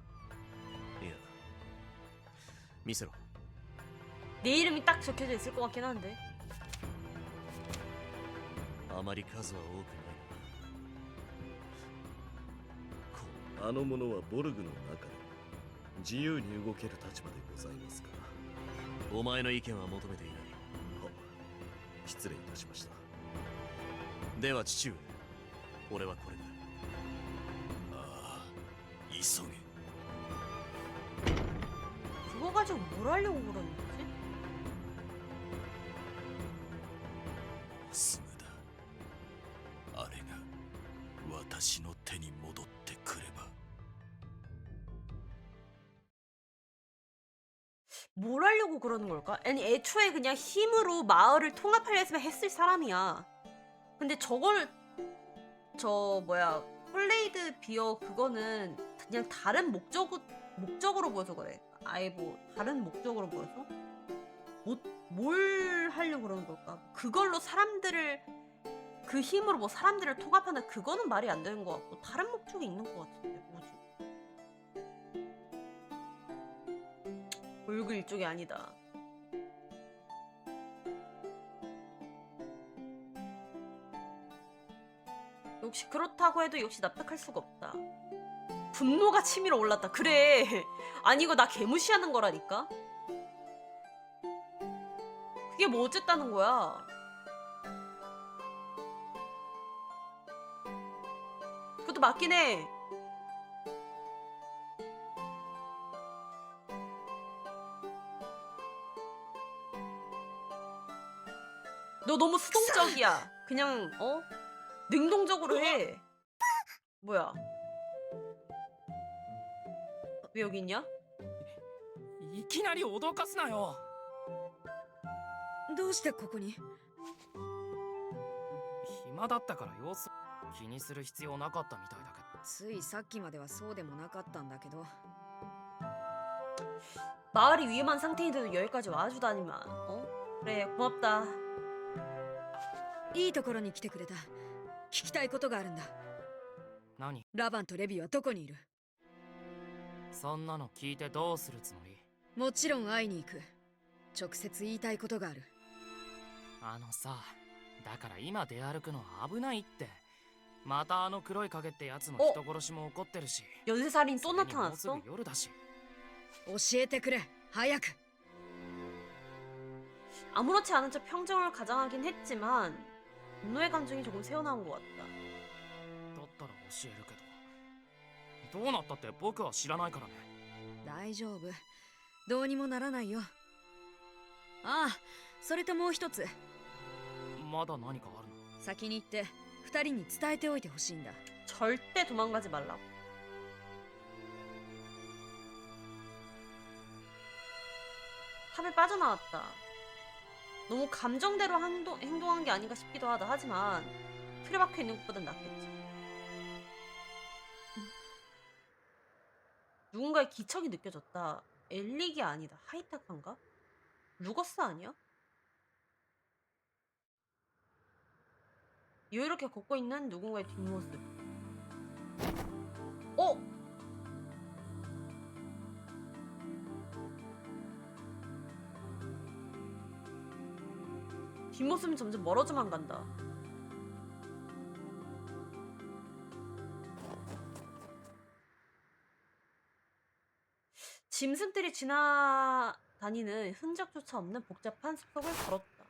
いや、見せろ。 내 이름이 딱 적혀져 있을 것 같긴 한데. あまり数は多くないな。あの者はボルグの中で自由に動ける立場でございますから。お前の意見は求めていない。は、失礼いたしました。では父上、俺はこれだ。ああ、急げ。 그거 가지고 뭘 하려고 그러는 거지? すぐだ。あれが私の手に戻ってくれば。 뭘 하려고 그러는 걸까? 아니 애초에 그냥 힘으로 마을을 통합하려 했으면 했을 사람이야. 근데 저걸 홀레이드 비어 그거는 그냥 다른 목적으로 보여서 그래. 아예 뭐 다른 목적으로 보여서 뭘 하려고 그러는 걸까? 그걸로 사람들을 그 힘으로 뭐 사람들을 통합하나 그거는 말이 안 되는 것 같고 다른 목적이 있는 것 같은데 뭐지? 볼그 일종이 아니다. 역시 그렇다고 해도 역시 납득할 수가 없다. 분노가 치밀어 올랐다. 그래. 아니 이거 나 개무시하는 거라니까. 그게 뭐 어쨌다는 거야. 그것도 맞긴 해. 너 너무 수동적이야. 그냥 능동적으로 해. 뭐야? 왜 여기 있냐? いきなり脅かすなよ。どうしてここに？暇だったから様子気にする必要なかったみたいだけど。ついさっきまではそうでもなかったんだけど。 마을이 위험한 상태인데도 여기까지 와주다니만. 그래 고맙다. いいところに来てくれた。聞きたいことがあるんだ。何？ラバンとレビはどこにいる？そんなの聞いてどうするつもり？もちろん会いに行く。直接言いたいことがある。あのさ、だから今出歩くのは危ないって。またあの黒い影ってやつの人殺しも起こってるし。 연쇄살인 또 それにもうすぐ 나타났어? 夜だし。教えてくれ、早く。 아무렇지 않은 척 평정을 가장하긴 했지만 분노의 감정이 조금 새어나온 것 같다. だったら教えるけど。どうなったって僕は知らないからね。大丈夫。どうにもならないよ。ああ、それともう一つ。まだ何かあるの？先に行って二人に伝えておいてほしいんだ。 절대 도망가지 말라고. 탑에 빠져나왔다. 너무 감정대로 행동한 게 아닌가 싶기도 하다. 하지만 틀에 박혀 있는 것보단 낫겠지. 누군가의 기척이 느껴졌다. 엘릭이 아니다. 하이타카인가? 루거스 아니야? 여유롭게 걷고 있는 누군가의 뒷모습. 어? 뒷모습은 점점 멀어져만 간다. 짐승들이 지나다니는 흔적조차 없는 복잡한 숲속을 걸었다.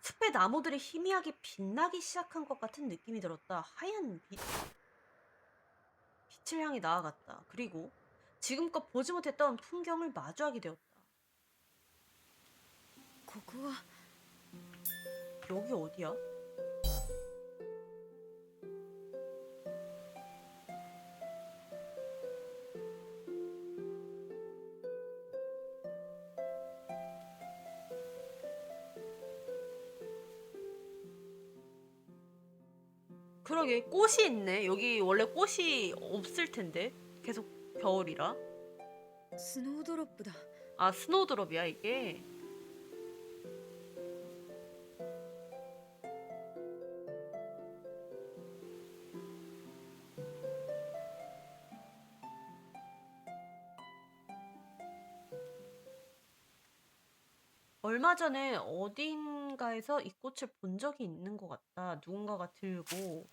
숲에 나무들이 희미하게 빛나기 시작한 것 같은 느낌이 들었다. 하얀 빛을 향해 나아갔다. 그리고 지금껏 보지 못했던 풍경을 마주하게 되었다. ここは 여기 어디야? 그러게 꽃이 있네. 여기 원래 꽃이 없을 텐데. 계속 겨울이라. スノードロップだ。 아, 스노우드롭이야 이게. 얼마 전에 어딘가에서 이 꽃을 본 적이 있는 것 같다. 누군가가 들고.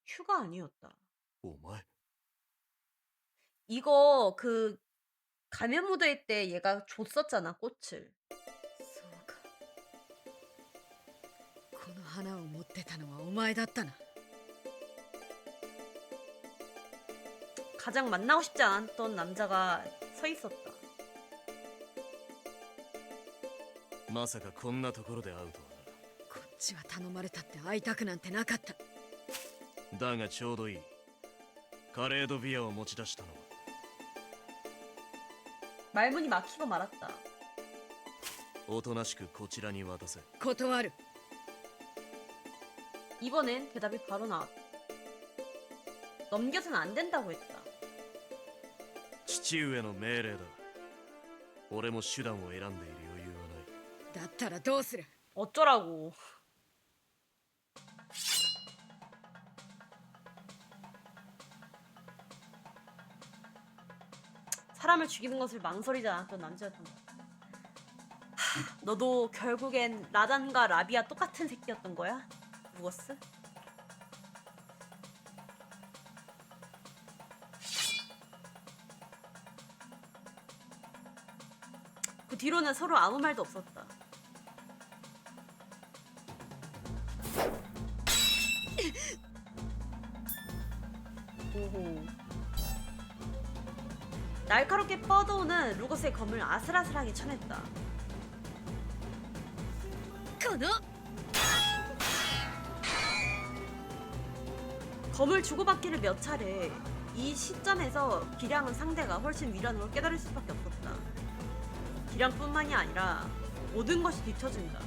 휴가 아니었다. お前 이거 그 가면 무대일 때 얘가 줬었잖아, 꽃을. そうか。この花を持ってたのはお前だったな。 가장 만나고 싶지 않았던 남자가 서 있었다. まさかこんなところで会うとはこっちは頼まれたって会いたくなんてなかった。な。だがちょうどいい。カレードビアを持ち出したのは 말문이 막히고 말았다. おとなしくこちらに渡せ。断る。 이번엔 대답이 바로 나왔다. 넘겨서는 안 된다고 했다. 父上の命令だ。俺も手段を選んでいる余裕はない。だったらどうする。 어쩌라고. 사람을 죽이는 것을 망설이지 않았던 남자였던 것 같아. 너도 결국엔 라단과 라비아 똑같은 새끼였던 거야? 누거스? 그 뒤로는 서로 아무 말도 없었다. 오호. 날카롭게 뻗어오는 루거스의 검을 아슬아슬하게 쳐냈다. この 검을 주고받기를 몇 차례. 이 시점에서 기량은 상대가 훨씬 위라는 걸 깨달을 수밖에 없었다. 기량뿐만이 아니라 모든 것이 뒤처진다.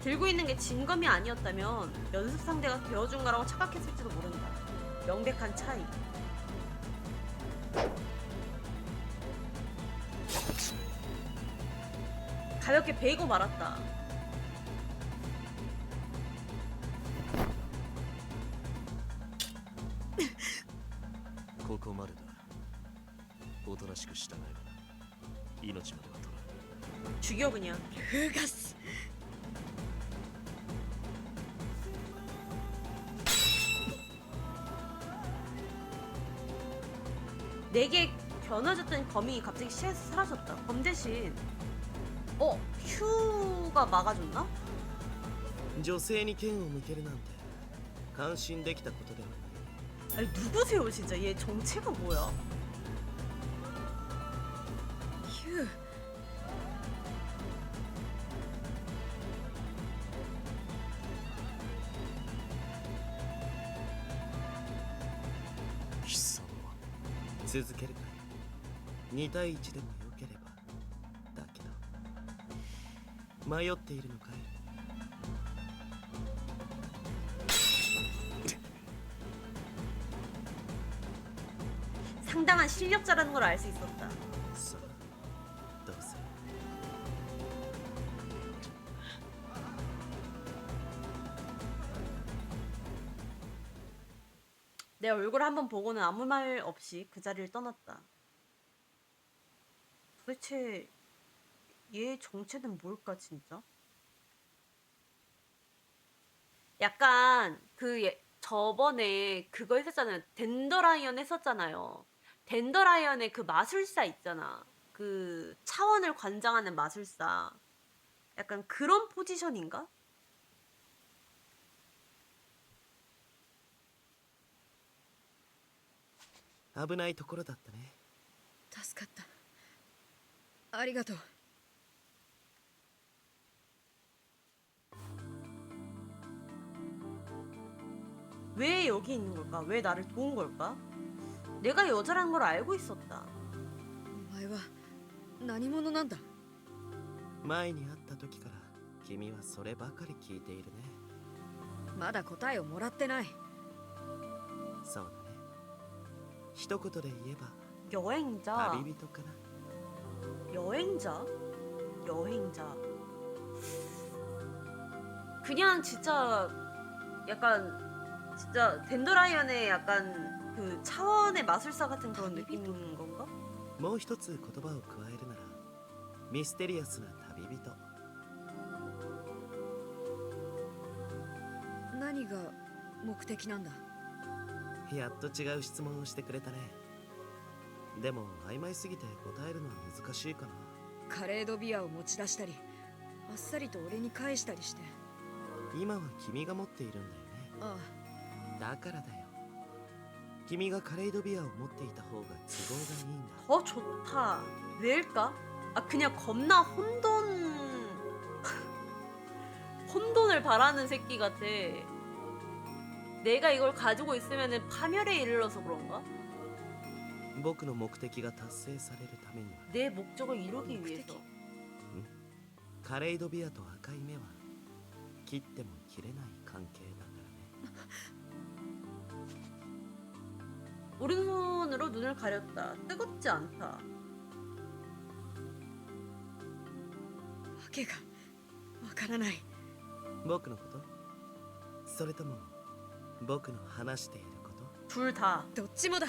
들고 있는 게 진검이 아니었다면 연습 상대가 되어준 거라고 착각했을지도 모른다. 명백한 차이. 가볍게 베이고 말았다. ここまでだ。おとなしく従えばな。命までは取らん。 죽여 그냥. フガス。 내게 겨눠졌던 검이 갑자기 시야에서 사라졌다. 검 대신 휴가 막아줬나? 女性に剣を向けるなんて感心できたことではない。 아니 누구세요 진짜. 얘 정체가 뭐야? ヒュー。 貴様は続けるかい。2対1でもよければ。だけど迷っているのかい。 상당한 실력자라는 걸 알 수 있었다. さあどうせ。 내 얼굴 한번 보고는 아무 말 없이 그 자리를 떠났다. 도대체 얘의 정체는 뭘까 진짜? 약간 저번에 그거 했었잖아요. 덴더라이언 했었잖아요. 덴더라이언의 그 마술사 있잖아. 그 차원을 관장하는 마술사. 약간 그런 포지션인가? 危ないところだったね。助かった。ありがとう。 왜 여기 있는 걸까? 왜 나를 도운 걸까? 내가 여자란 걸 알고 있었다. お前は何者なんだ。前に会った時から君はそればかり聞いているね。まだ答えをもらってない。そうだね。一言で言えば 여행자. 旅人かな。 여행자? 여행자. 그냥 진짜 약간 진짜 덴더라이언의 약간 그 차원의 마술사 같은 그런 느낌인 건가? もう一つ言葉を加えるならミステリアスな旅人。何が目的なんだ。やっと違う質問をしてくれたね。でも曖昧すぎて答えるのは難しいかな。カレードビアを持ち出したりあっさりと俺に返したりして。今は君が持っているんだよね。あだからだよ。君がカレイドビアを持っていた方が都合がいいんだ。 더 좋다. 왜일까? 아 그냥 겁나 혼돈을 바라는 새끼 같아. 내가 이걸 가지고 있으면은 파멸에 이르러서 그런가? 僕の目的が達成されるためには 내 목적을 이루기 위해서. カレイドビアと赤い目は切っても切れない関係だからね。 오른손으로 눈을 가렸다. 뜨겁지 않다. わけがわからない。僕のこと？それとも僕の話していること？ 둘 다. どっちもだ。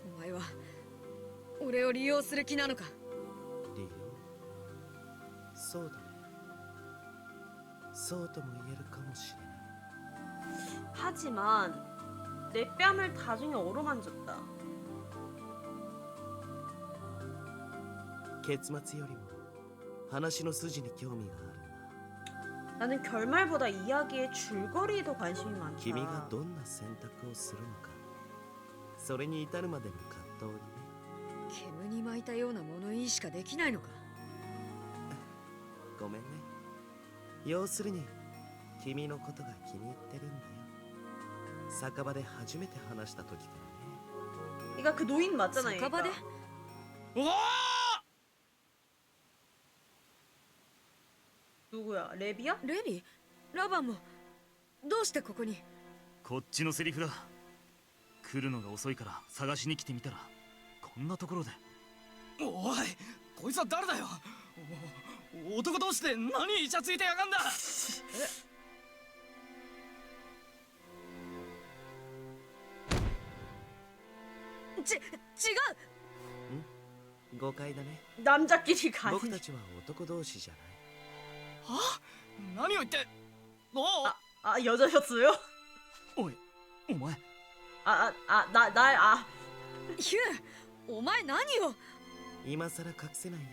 お前は俺を利用する気なのか。理由？そうだね。そうとも言えるかもしれない。 하지만 내 뺨을 나중에 어루만졌다. 結末よりも話の筋に興味があるんだ。 나는 결말보다 이야기의 줄거리에 더 관심이 많다. 君がどんな選択をするのか、それに至るまでの葛藤にね。煙に巻いたような物言いしかできないのか。ごめんね。要するに君のことが気に入ってるんだよ。酒場で初めて話した時からね。 그러니까 그 노인 맞잖아. 얘가. 酒場で。おお 누구야? 레비야? レビラバンもどうしてここに。こっちのセリフだ。来るのが遅いから探しに来てみたらこんなところで。おいこいつは誰だよ。男同士で何イチャついてやがんだ。違う。誤解だね。 남자끼리가 僕 아니. たちは男同士じゃない。は何を言って。おお 아 여자였어요? おいお前。 나 ヒュー、お前何を。今さら隠せないよ。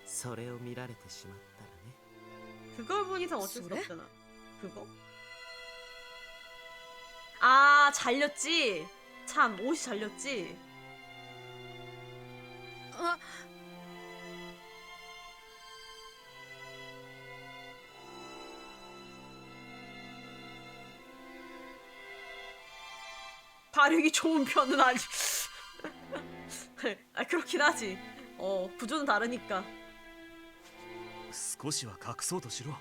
それを見られてしまったらね。 그걸 본 이상 어쩔 수 그래? 없잖아. 그거? 아 잘렸지. 참 옷이 잘렸지. あ、 발육이 좋은 편은 아니. 아 그렇긴 하지. 구조는 다르니까. 少しは隠そうとしろ。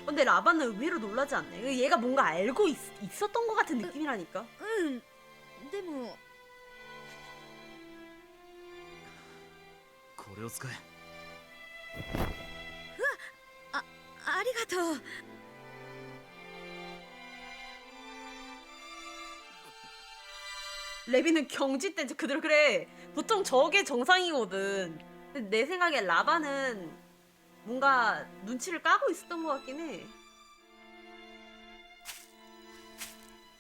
근데 라반은 의외로 놀라지 않네. 얘가 뭔가 알고 있었던 것 같은 느낌이라니까. うん。でもこれを使え。ありがとう。 레비는 경지 때 그대로 그래. 보통 저게 정상이거든. 근데 내 생각에 라반은 뭔가 눈치를 까고 있었던 것 같긴 해.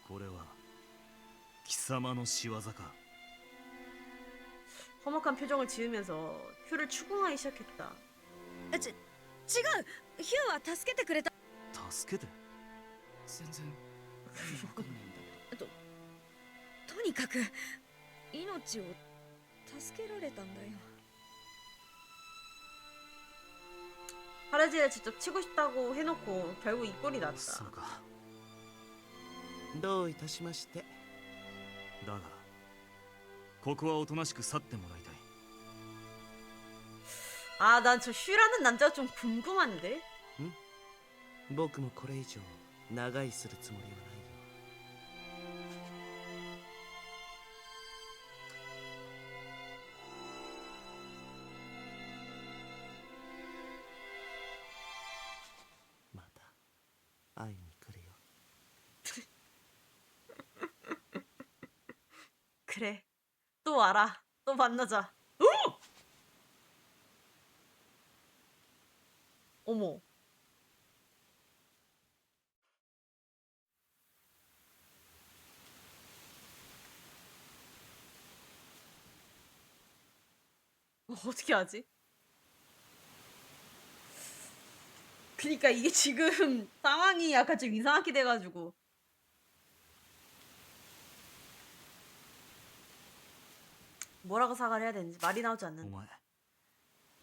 これは貴様の仕業か。 험악한 표정을 지으면서 휴를 추궁하기 시작했다. 違うヒューは助けてくれた。助けて。全然意味わかんないんだけど。とにかく命を助けられたんだよ。 하라지를 직접 치고 싶다고 해놓고 결국 이 꼴이 そ 났다. うか。どういたしまして。だがここはおとなしく去ってもらいたい。 아, 난 저 휴라는 남자가 좀 궁금한데? 僕もこれ以上長居するつもりはないよ。また会いに来るよ。 그래. 또 와라. 또 만나자. 어머. 어떻게 하지? 그니까 이게 지금 상황이 약간 좀 이상하게 돼가지고. 뭐라고 사과를 해야 되는지 말이 나오지 お 않는. 前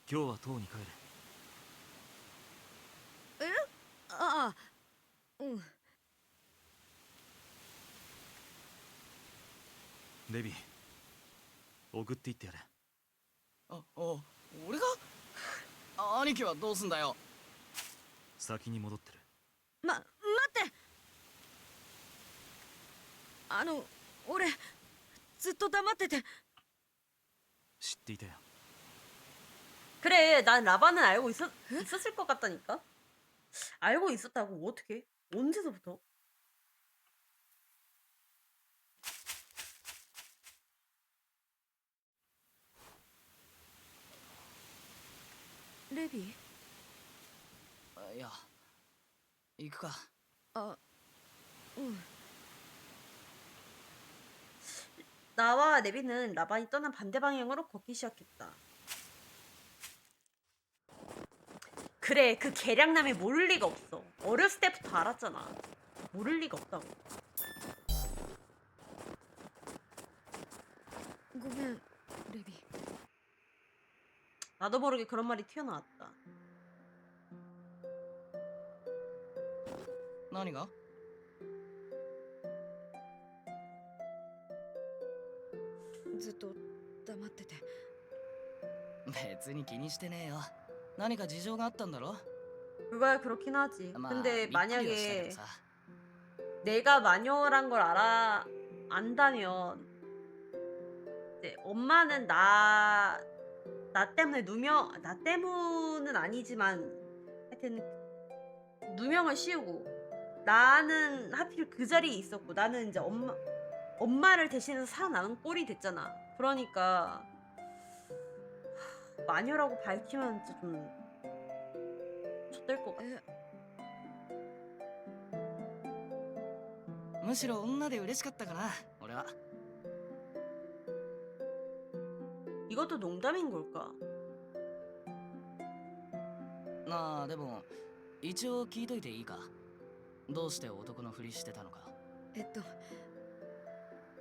今日は塔に帰れ。ああ、うん。レビ送っていってやれ。俺が兄貴はどうすんだよ。先に戻ってる。待って俺ずっと黙ってて。知っていたよ。 그래, 난 라바는 알고 있었을 것 같다니까. 알고 있었다고? 어떻게? 언제서부터? 레비? いや行くか。あ、うん。 나와 레비는 라반이 떠난 반대 방향으로 걷기 시작했다. 그래, 그 계량남이 모를 리가 없어. 어렸을 때부터 알았잖아. 모를 리가 없다고. ごめん、レビ。 나도 모르게 그런 말이 튀어나왔다. 何が？ずっと黙ってて。別に気にしてねえよ。何か事情があったんだろ。 그거야 그렇긴 하지. まあ 근데 びっくりはしたけ 만약에 どさ。 내가 마녀란 걸 안다면 이제 엄마는 나 때문에 나 때문은 아니지만 하여튼 누명을 씌우고 나는 하필 그 자리에 있었고 나는 이제 엄마를 대신해서 살아남은 꼴이 됐잖아. 그러니까 마녀라고 밝히면 진짜 좀 X될 것 같아. むしろ女で嬉しかったかな俺は。 이것도 농담인 걸까? なあでも一応聞いといていいか。どうして男のふりしてたのか。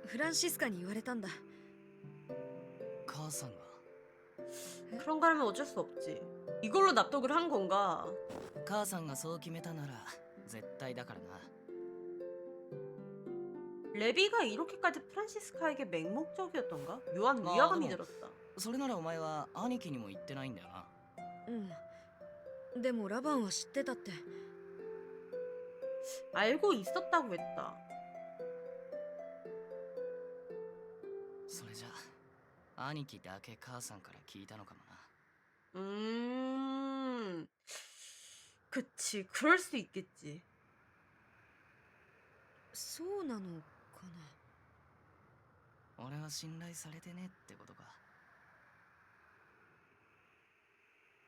フランシスカに言われたんだ。母さんが。 그런 거라면 어쩔 수 없지. 이걸로 납득을 한 건가? 母さんがそう決めたなら絶対だからな。 레비가 이렇게까지 프란시스카에게 맹목적이었던가? 묘한 아, 위화감이 뭐. 들었다. それならお前は兄貴にも言ってないんだよな。でもラバンは知ってたって。 알고 있었다고 했다. それじゃあ兄貴だけ母さんから聞いたのかもな。 그치, 그럴 수 있겠지. そうなのかな。俺は信頼されてねってことか。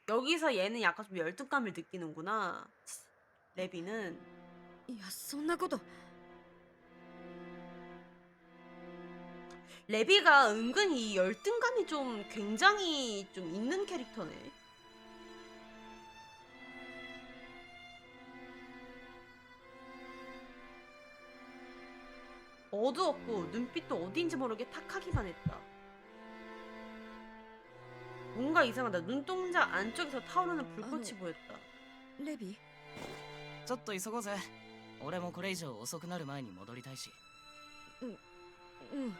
여기서 얘는 약간 좀 열등감을 느끼는구나. い 레비는. や、そんなこと。 それならお前は兄貴にも言ってないんだよな。 いや、そんなこと。 それならお前は兄貴にも言ってないんだよな。 いや、そんなこと。 아, 레비가 은근히 열등감이 좀 굉장히 좀 있는 캐릭터네. 어두웠고 눈빛도 어딘지 모르게 탁하기만 했다. 뭔가 이상하다. 눈동자 안쪽에서 타오르는 불꽃이 보였다. レビちょっと急ごうぜ。俺もこれ以上遅くなる前に戻りたいし。うん。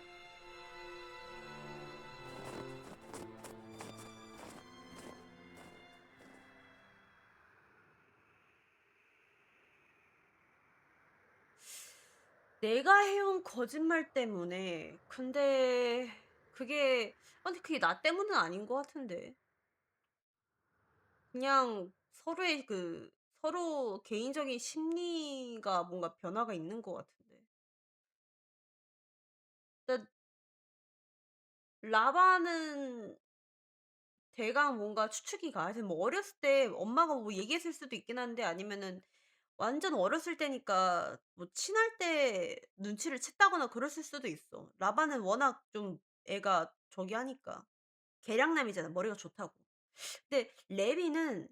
내가 해온 거짓말 때문에. 근데 그게 나 때문은 아닌 것 같은데. 그냥 서로 개인적인 심리가 뭔가 변화가 있는 것 같은데. 근데 라바는 대강 뭔가 추측이 가. 하여튼 뭐 어렸을 때 엄마가 뭐 얘기했을 수도 있긴 한데, 아니면은 완전 어렸을 때니까 뭐 친할 때 눈치를 챘다거나 그랬을 수도 있어. 라바는 워낙 좀 애가 저기 하니까. 계량남이잖아. 머리가 좋다고. 근데 레비는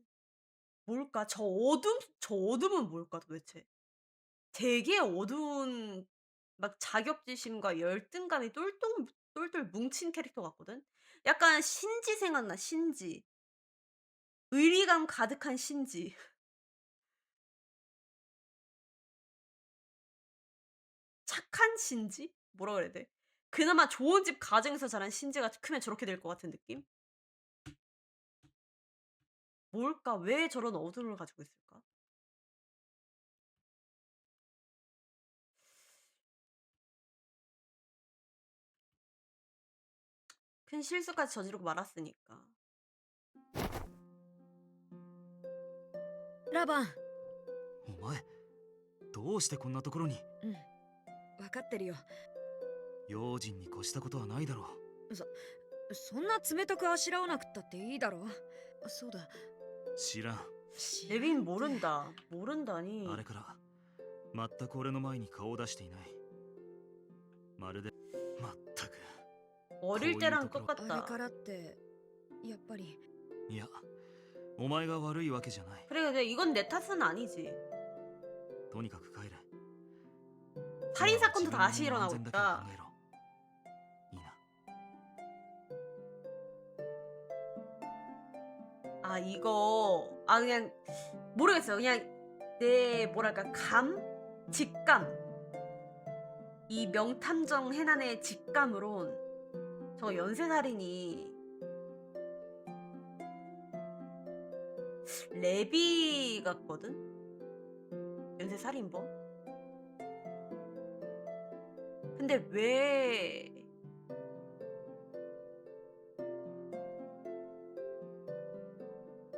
뭘까? 저 어둠은 뭘까 도대체? 되게 어두운 막 자격지심과 열등감이 똘똘 뭉친 캐릭터 같거든? 약간 신지 생각나, 신지. 의리감 가득한 신지. 착한 신지? 뭐라 그래야 돼? 그나마 좋은 집 가정에서 자란 신지가 크면 저렇게 될 것 같은 느낌? 뭘까? 왜 저런 어둠을 가지고 있을까? 큰 실수까지 저지르고 말았으니까. ラバン。お前、どうしてこんなところに。分かってるよ。用心に越したことはないだろそんな冷たくあしらわなくったっていいだろ。そうだ。う。知らん。 레빈 모른다. 모른다니. あれから全く俺の前に顔を出していない。まるでまったく。 어릴 때랑 あれ 똑같다. からってやっぱり。いや、お前が悪いわけじゃない。 그래, 근데 이건 내 탓은 아니지. とにかく帰れ。 살인 사건도 自分の 다시 身の安 일어나고 全だけを考 있다. えろ。いいな。 아, 이거 그냥 모르겠어요. 그냥 내 뭐랄까 직감. 이 명탐정 해난의 직감으론 저 연쇄살인이 레비 같거든? 연쇄살인범? 근데 왜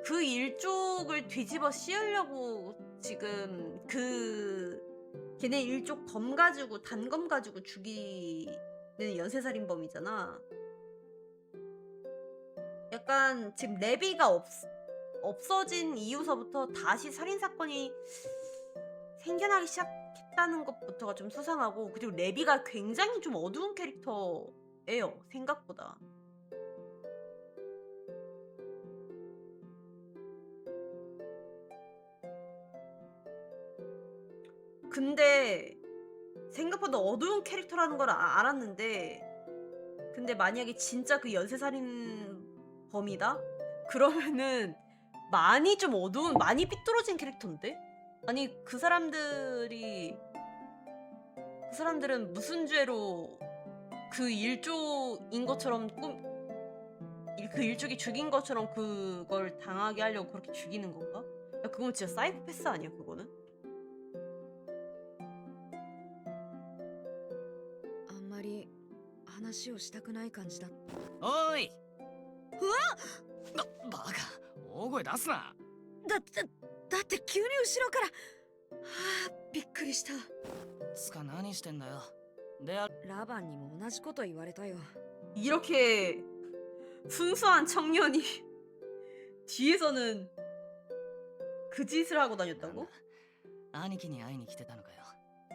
그 일족을 뒤집어 씌우려고 지금 걔네 일족 검 가지고 단검 가지고 죽이는 연쇄살인범이잖아. 약간 지금 레비가 없어진 이후서부터 다시 살인사건이 생겨나기 시작했다는 것부터가 좀 수상하고, 그리고 레비가 굉장히 좀 어두운 캐릭터예요, 생각보다. 근데 생각보다 어두운 캐릭터라는 걸 알았는데, 근데 만약에 진짜 그 연쇄살인 범이다? 그러면은 많이 좀 어두운, 많이 삐뚤어진 캐릭터인데? 아니 그 사람들은 무슨 죄로 그 일족인 것처럼 그 일족이 죽인 것처럼 그걸 당하게 하려고 그렇게 죽이는 건가? 야, 그건 진짜 사이코패스 아니야 그거는? あんまり話をしたくない感じだ。おーい。バカ、大声出すな。だって急に後ろから。はあ、びっくりした。つか何してんだよ。で、ラバンにも同じこと言われたよ。 이렇게 순수한 청년이 뒤에서는 그 짓을 하고 なんだ 다녔다고? 兄貴に会いに来てたのかよ。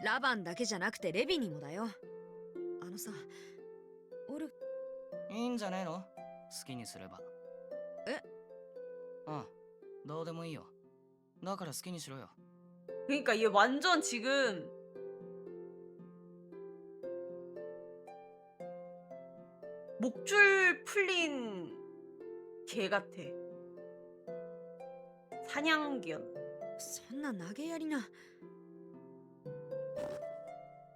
ラバンだけじゃなくてレビにもだよ。あのさ、おる。いいんじゃねえの？好きにすれば。え？うん、どうでもいいよ。だから好きにしろよ。 그러니까 얘 완전 지금 목줄 풀린 개 같아. 사냥견. そんな投げやりな。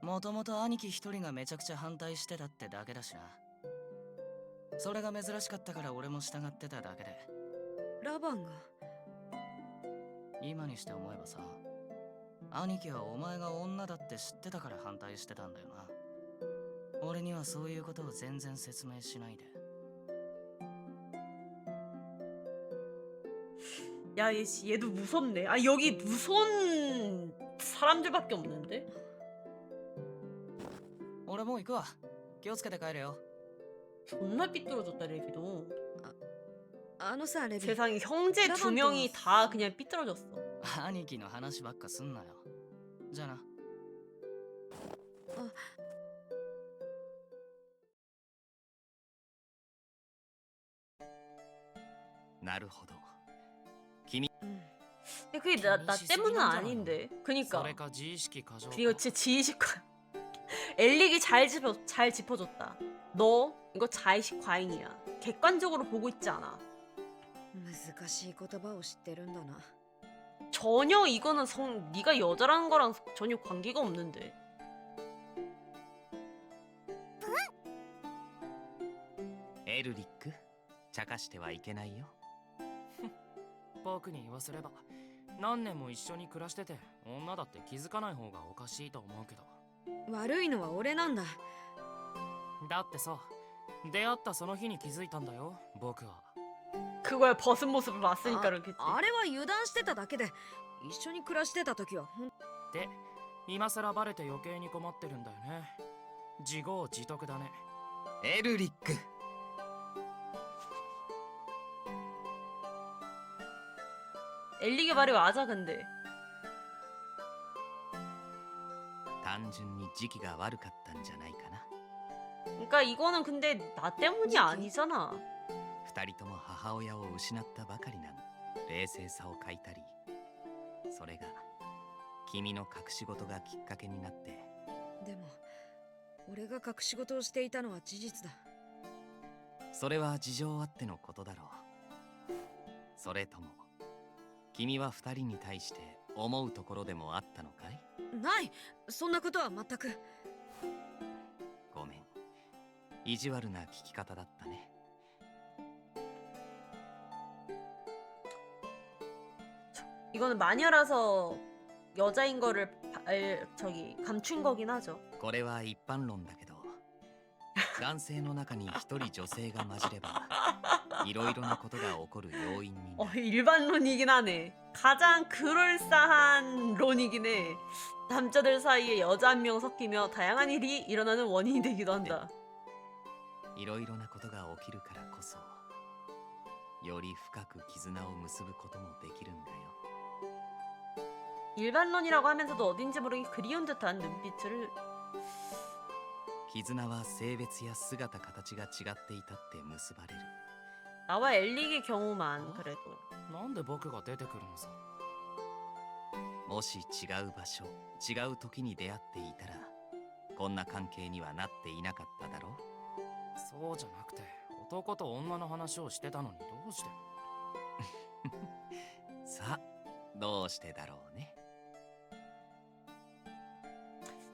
もともと兄貴一人がめちゃくちゃ反対してたってだけだしな。それが珍しかったから俺も従ってただけで。ラバンが。今にして思えばさ、兄貴はお前が女だって知ってたから反対してたんだよな。俺にはそういうことを全然説明しないで。 야, 얘도 무섭네. 아, 여기 무서운 사람들밖에 없는데? 俺もう行くわ。気をつけて帰れよ。 존나 삐뚤어졌다, 레비도. あのさ、レビ。 세상에 형제 두 명이 다 그냥 삐뚤어졌어. 兄貴の話ばっかすんなよ。じゃあな。なるほど。うん。 근데 그게 나 때문은 아닌데. そ 그니까. れか自意識過剰か。 이거 진짜 지의식과. 엘릭이 잘 짚어줬다. 너 이거 자의식 과잉이야. 객관적으로 보고 있지 않아. 難しい言葉を知ってるんだな。 전혀 이거는 네가 여자라는 거랑 전혀 관계가 없는데. エルリック、茶化してはいけないよ。僕に言わせれば何年も一緒に暮らしてて女だって気づかない方がおかしいと思うけど。悪いのは俺なんだ。だってさ、出会ったその日に気づいたんだよ、僕は。 그거야 벗은 모습을 봤으니까 그렇겠지. あれは油断してただけで、一緒に暮らしてた時はで、今さらバレて余計に困ってるんだよね。自業自得だね。エルリック、 엘릭의 말이 맞아 근데. 単純に時期が悪かったんじゃないかな。 그러니까 이거는 근데 나 때문이 아니잖아. 二人とも母親を失ったばかりなの。冷静さを欠いたり、それが君の隠し事がきっかけになって。でも、俺が隠し事をしていたのは事実だ。それは事情あってのことだろう。それとも君は二人に対して思うところでもあったのかい？ない、そんなことは全く。ごめん、意地悪な聞き方だったね。 이거는 마녀라서 여자인 거를 감춘 거긴 하죠. これは一般論だけど、男性の中に一人女性が混じればいろいろなことが起こる要因になる。 일반론이긴 하네. 가장 그럴싸한 론이긴 해. 남자들 사이에 여자 한 명 섞이며 다양한 일이 일어나는 원인이 되기도 한다. いろいろなことが起きるからこそ、より深く絆を結ぶこともできるんだよ。 일반론이라고 하면서도 어딘지 모르게 그리운 듯한 눈빛을. 絆は性別や姿形が違っていたって結ばれる。 나와 엘릭의 경우만 그래도. なんで僕が出てくるのさ。もし違う場所、違う時に出会っていたら、こんな関係にはなっていなかっただろう。そうじゃなくて、男と女の話をしてたのにどうして。さあ、どうしてだろうね。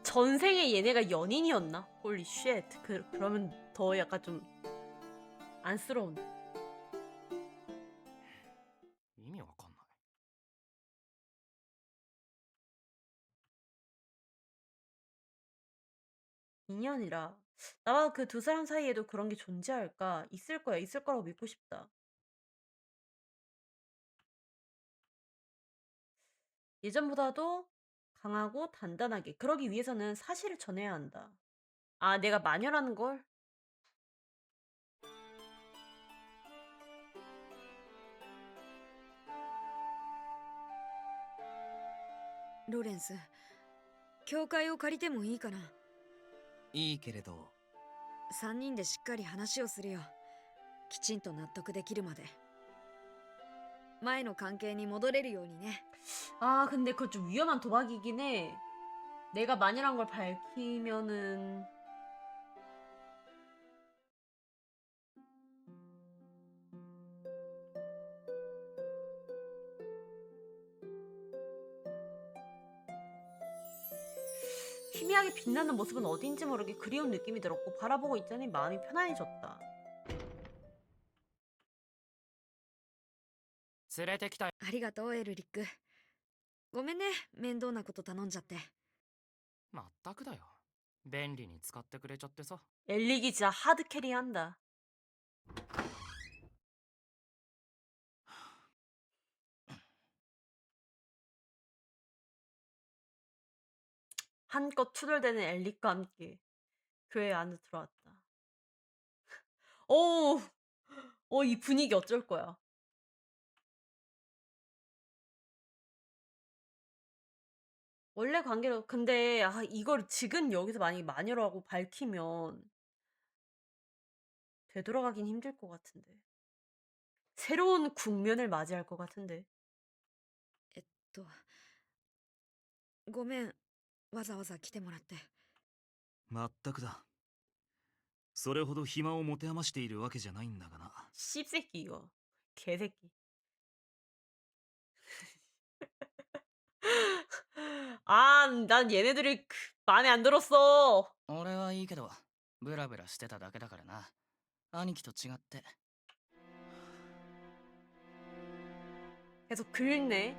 전생에 얘네가 연인이었나? 홀리 쉣. 그러면 더 약간 좀 안쓰러운. 意味わかんない。 인연이라. 나와 그 두 사람 사이에도 그런 게 존재할까? 있을 거야. 있을 거라고 믿고 싶다. 예전보다도 강하고 단단하게. 그러기 위해서는 사실을 전해야 한다. 아, 내가 마녀라는 걸? ロレンス、教会を借りてもいいかな？いいけれど、3人でしっかり話をするよ。きちんと納得できるまで。前の関係に戻れるようにね。 아, 근데 그거 좀 위험한 도박이긴 해. 내가 만이란 걸 밝히면은 희미하게 빛나는 모습은 어딘지 모르게 그리운 느낌이 들었고 바라보고 있자니 마음이 편안해졌다. 連れてきた。ありがとうエルリック。ごめんね、面倒なこと頼んじゃって。まったくだよ。便利に使ってくれちゃってさ。 엘릭이 진짜 하드 캐리한다. 한껏 투덜대는 엘릭과 함께 교회 안에 들어왔다. 오, 이 분위기 어쩔 거야. 원래 관계로 근데 이걸 지금 여기서 만약에 마녀라고 밝히면 되돌아가긴 힘들 것 같은데. 새로운 국면을 맞이할 것 같은데. と、ごめん、わざわざ来てもらって。まったくだ。それほど暇を持て余しているわけじゃないんだがな。 씹새끼 이거. 개새끼. 아, 난 얘네들이 마음에 안 들었어. 俺はいいけど、ブラブラしてただけだからな。兄貴と違って。 계속 긁네.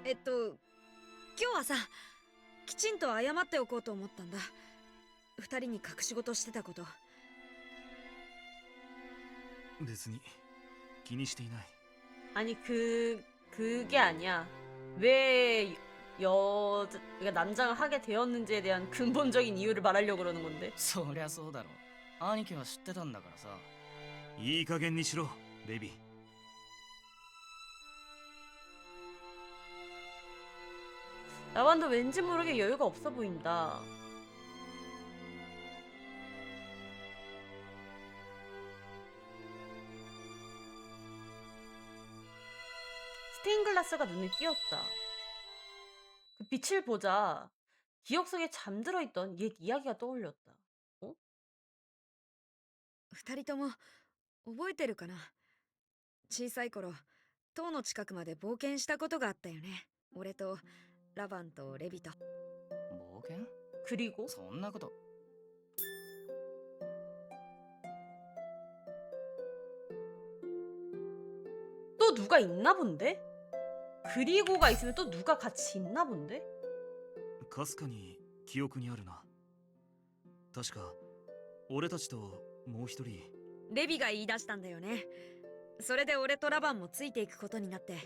今日はさ、きちんと謝っておこうと思ったんだ。二人に隠し事してたこと。別に気にしていない。 아니 그게 아니야. 왜 그러니까 남자가 하게 되었는지에 대한 근본적인 이유를 말하려고 그러는 건데. そりゃそうだろ。兄貴は知ってたんだからさ。いい加減にしろ、ベビー。 라반도 왠지 모르게 여유가 없어 보인다. 스테인글라스가 눈에 띄었다. 그 빛을 보자 기억 속에 잠들어 있던 옛 이야기가 떠올렸다. 어? 二人とも覚えてるかな。小さい頃、塔の近くまで冒険したことがあったよね。俺とラバンとレビと。冒険？ 그리고 そんなこと。 또 누가 있나 본데? 그리고가 있으면 또 누가 같이 있나 본데? かすかに記憶にあるな。確か俺たちともう一人。レビが言い出したんだよね。それで俺とラバンもついていくことになって。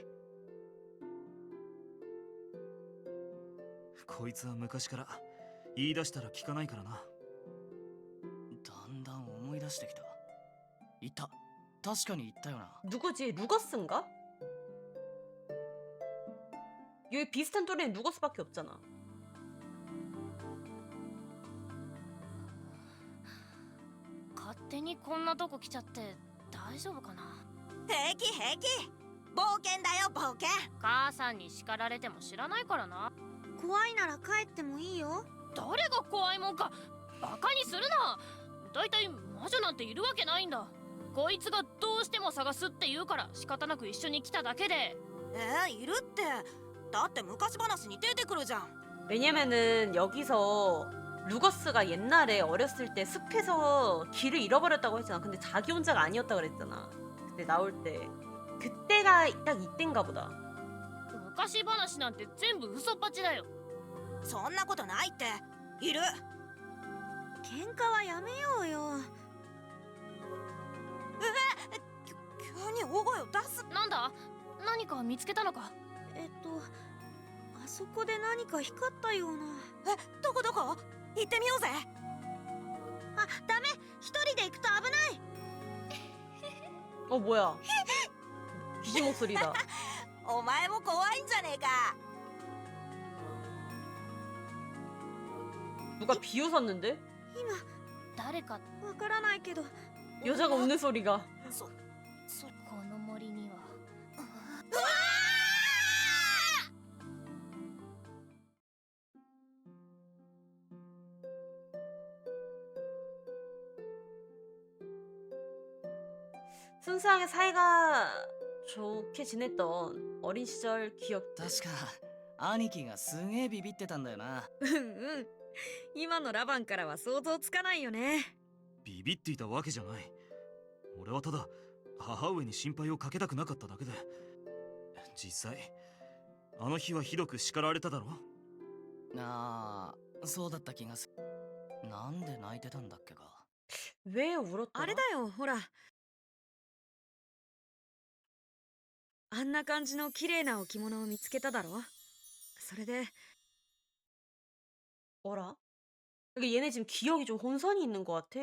こいつは昔から言い出したら聞かないからな。だんだん思い出してきた。言った。確かに言ったよな。 누구지? 루거스인가? 여기 비슷한 또래는 루거스밖에 없잖아. 勝手にこんなとこ来ちゃって大丈夫かな。平気平気、冒険だよ冒険。母さんに叱られても知らないからな。怖いなら帰ってもいいよ。誰が怖いもんかバカにするな。だいたい魔女なんているわけないんだ。こいつがどうしても探すって言うから仕方なく一緒に来ただけで。いるって。だって昔話に出てくるじゃん。 왜냐면은 여기서 루거스가 옛날에 어렸을 때 숲에서 길을 잃어버렸다고 했잖아. 근데 자기 혼자가 아니었다 그랬잖아. 그때 나올 때. 그때가 딱 이때인가 보다. 昔話なんて全部嘘っぱちだよ。そんなことないって。いる。喧嘩はやめようよ。急に大声を出す。なんだ、何か見つけたのか。あそこで何か光ったような。どこどこ？行ってみようぜ。あ、ダメ。一人で行くと危ない。 뭐야. 귀신 목소리다. お前も怖いんじゃねえか。 누가 비웃었는데? 誰かわからないけど 여자가 우는 소리가. この森には순수하게 사이가 좋게 지냈던 어린 시절 기억들. 確か兄貴がすげえビビってたんだよな。うんうん。今のラバンからは想像つかないよね。ビビっていたわけじゃない。俺はただ母上に心配をかけたくなかっただけで。実際あの日はひどく叱られただろ。ああ、そうだった気がする。なんで泣いてたんだっけか。 왜 울었더라? あれだよ、ほら。あんな感じの綺麗な置物を見つけただろ。それで 어라? 그러니까 얘네 지금 기억이 좀 혼선이 있는 것 같아.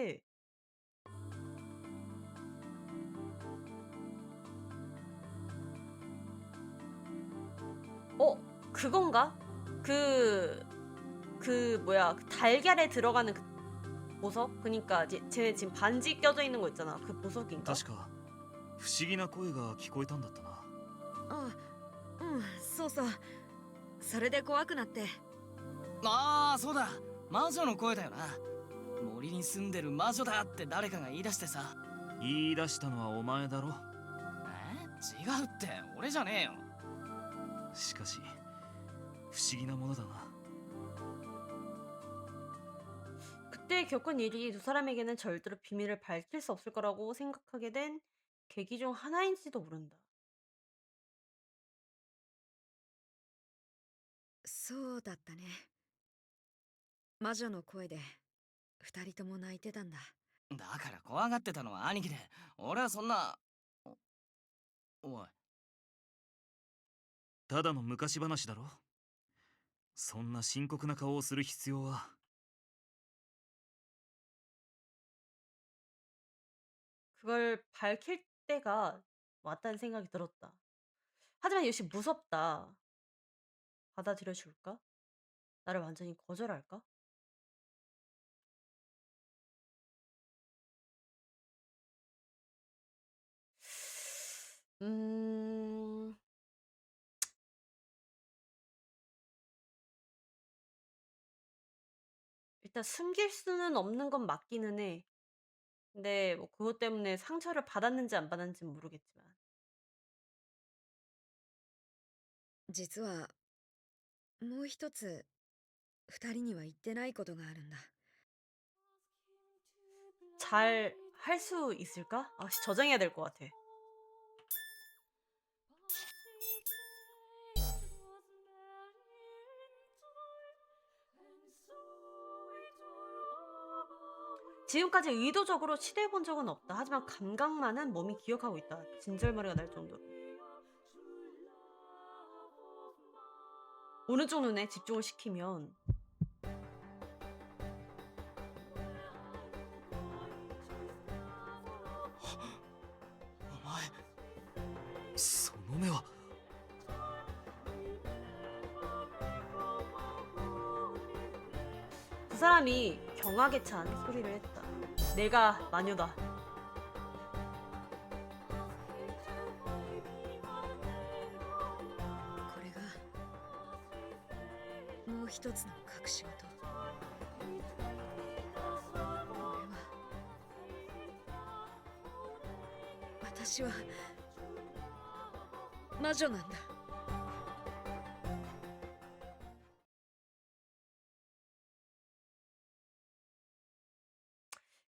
그건가? 뭐야, 그 달걀에 들어가는 그 보석? 그니까 쟤 지금 반지 껴져 있는 거 있잖아. 그 보석인가? 確か不思議な声が聞こえたんだったな。あ、うん、そうそう。それで怖くなって。ああ、そうだ、魔女の声だよな。森に住んでる魔女だって誰かが言い出してさ。言い出したのはお前だろ。違うって、俺じゃねえよ。しかし不思議なものだな。 그때 겪은 일이 두 사람에게는 절대로 비밀을 밝힐 수 없을 거라고 생각하게 된 계기 중 하나인지도 모른다. そうだったね。魔女の声で二人とも泣いてたんだ。だから怖がってたのは兄貴で、俺はそんな。おい、ただの昔話だろ。そんな深刻な顔をする必要は。 그걸 밝힐 때가 왔다는 생각이 들었다. 하지만 역시 무섭다. 받아들여 줄까? 나를 완전히 거절할까? 음... 일단 숨길 수는 없는 건 맞기는 해. 근데 뭐 그것 때문에 상처를 받았는지 안 받았는지는 모르겠지만. 実はもう一つ二人には言ってないことがあるんだ。 잘 할 수 있을까? 아, 저장해야 될 것 같아. 지금까지 의도적으로 치대해본 적은 없다. 하지만 감각만은 몸이 기억하고 있다. 진절머리가 날 정도로. 오른쪽 눈에 집중을 시키면 その目は。 그 사람이 경악에 찬 소리를 했다. 내가 마녀다. 뭐一つの隠し事。私は魔女なんだ。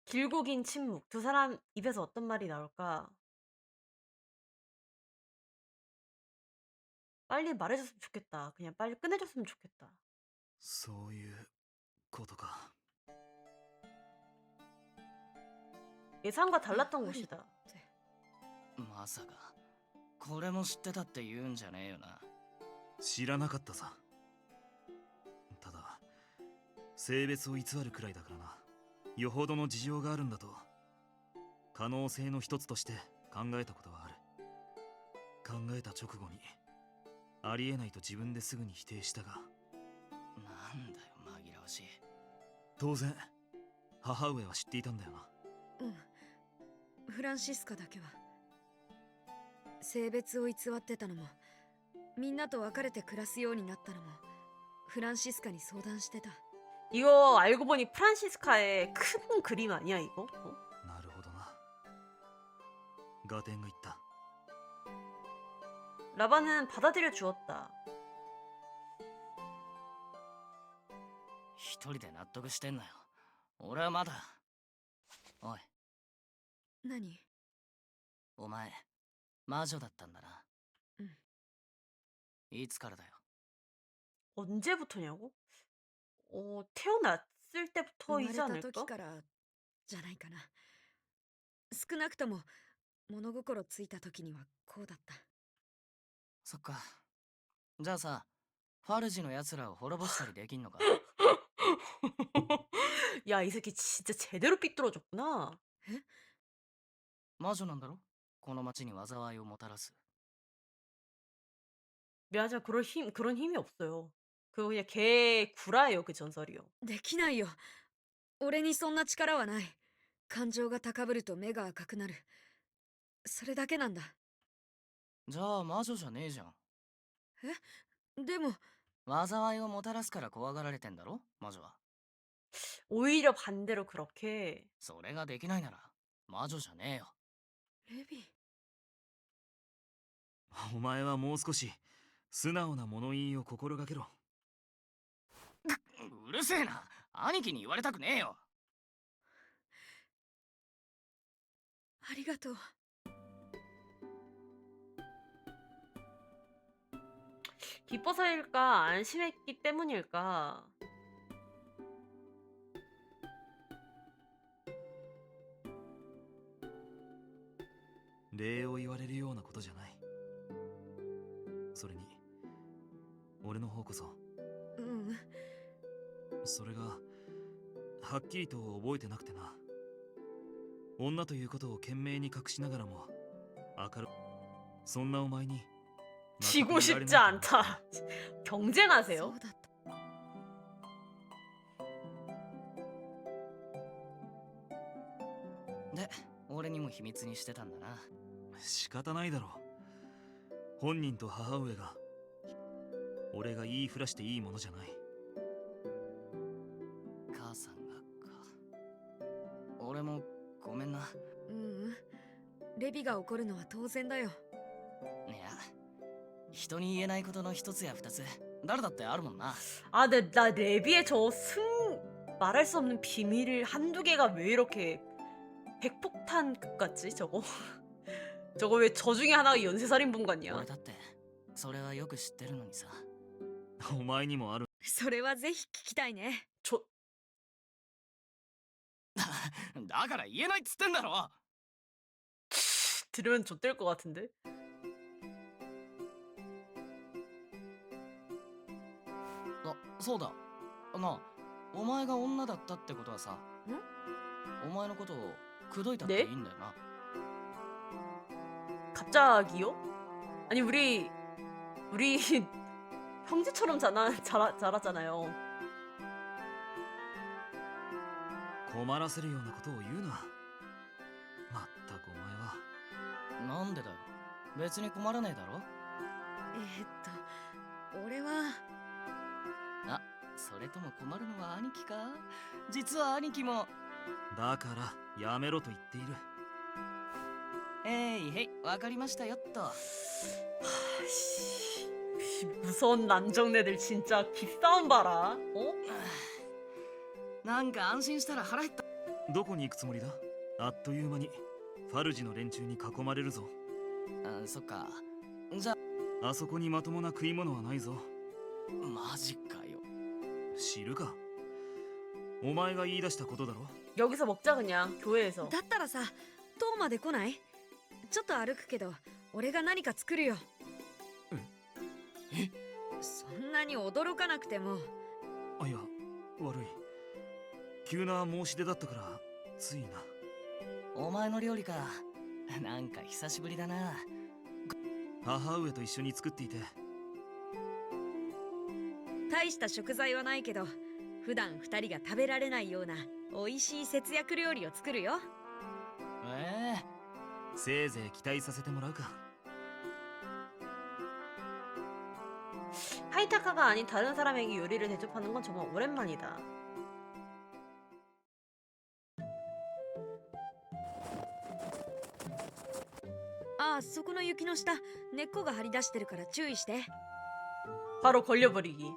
길고 긴 침묵. 두 사람 입에서 어떤 말이 나올까? 빨리 말해줬으면 좋겠다. 그냥 빨리 끝내줬으면 좋겠다. そういうことか。 예상과 달랐던 곳이다. まさかこれも知ってたって言うんじゃねえよな。知らなかったさ。ただ性別を偽るくらいだからな。よほどの事情があるんだと可能性の一つとして考えたことはある。考えた直後にありえないと自分ですぐに否定したが。なんだよ紛らわしい。当然母上は知っていたんだよな。うん。フランシスカだけは。性別を偽ってたのも、みんなと別れて暮らすようになったのも、フランシスカに相談してた。 이거 알고 보니 프란시스카의 큰 그림 아니야 이거? なるほどな。ガテンが言った。 라반은 받아들여 주었다. 一人で納得してんなよ。俺はまだ。おい、何？お前、魔女だったんだな。うん。いつからだよ。 언제부터냐고? 태어났을 生 때부터이지 まれた時 않을까? からじゃないかな。少なくとも物心ついた時にはこうだった。そっか。じゃあさ、ファルジの奴らを滅ぼしたりできんのか？ 야, 이 새끼 진짜 제대로 삐뚤어졌구나. 魔女なんだろ？この町に災いをもたらす。 미안하지만 그런 힘이 없어요. 그거 그냥 개 구라예요, 그 전설이요. できないよ。俺にそんな力はない。感情が高ぶると目が赤くなる。それだけなんだ。じゃあ魔女じゃねえじゃん。でも、災いをもたらすから怖がられてんだろ魔女は。 오히려 반대로 그렇게 それができないなら魔女じゃねえよ。レビ。お前はもう少し素直な物言いを心がけろ。うるせえな。兄貴に言われたくねえよ。ありがとう。 기뻐서일까 안심했기 때문일까? 礼を言われるようなことじゃない。それに俺の方こそ。うん。それがはっきりと覚えてなくてな。女ということを懸命に隠しながらも明るいそんなお前に 지고 싶지 않다. そ 경쟁하세요? うだった。で、俺にも秘密にしてたんだな。仕方ないだろう。本人と母上が俺が言いふらしていいものじゃない。母さんがか。俺もごめんな。うん。レビが怒るのは当然だよ。いや、人に言えないことの一つや二つ誰だってあるもんな。 아, 근데 나 레비의 저 말할 수 없는 비밀을 한두 개가 왜 이렇게 핵폭탄급 같지 저거? 저거 왜 저 중에 하나가 연쇄살인범 俺 같냐? だってそれはよく知ってるのにさ。お前にもある。それはぜひ聞きたいね。저 だから言えないっつってんだろ。 들으면 좆될 것 같은데? そうだなあ、お前が女だったってことはさ、お前のことを口説いたっていいんだよな。 갑자기요? 아니 우리 형제처럼 자랐잖아요. 困らせるようなことを言うな。まったくお前は。なんでだよ。別に困らねえだろ。俺は。あ、それとも困るのは兄貴か。実は兄貴も。だからやめろと言っている。へい、わかりましたよっと。 무서운 남정네들 진짜 기싸움 봐라. 어? なんか安心したら腹減った。どこに行くつもりだ？あっという間にファルジの連中に囲まれるぞ。そっか。じゃあそこにまともな食い物はないぞ。マジかよ。知るか。お前が言い出したことだろ。 여기서 먹자 그냥 교회에서. だったらさ、塔まで来ない？ちょっと歩くけど、俺が何か作るよ。そんなに驚かなくても。あ、いや、悪い。急な申し出だったからついな。お前の料理か。なんか久しぶりだな。母上と一緒に作っていて。大した食材はないけど、普段2人が食べられないような美味しい節約料理を作るよ。せいぜい期待させてもらうか。 하이타카가 아닌 다른 사람에게 요리를 대접하는 건 정말 오랜만이다. ああ、そこの雪の下根っこが張り出してるから注意して。 바로 걸려버리기.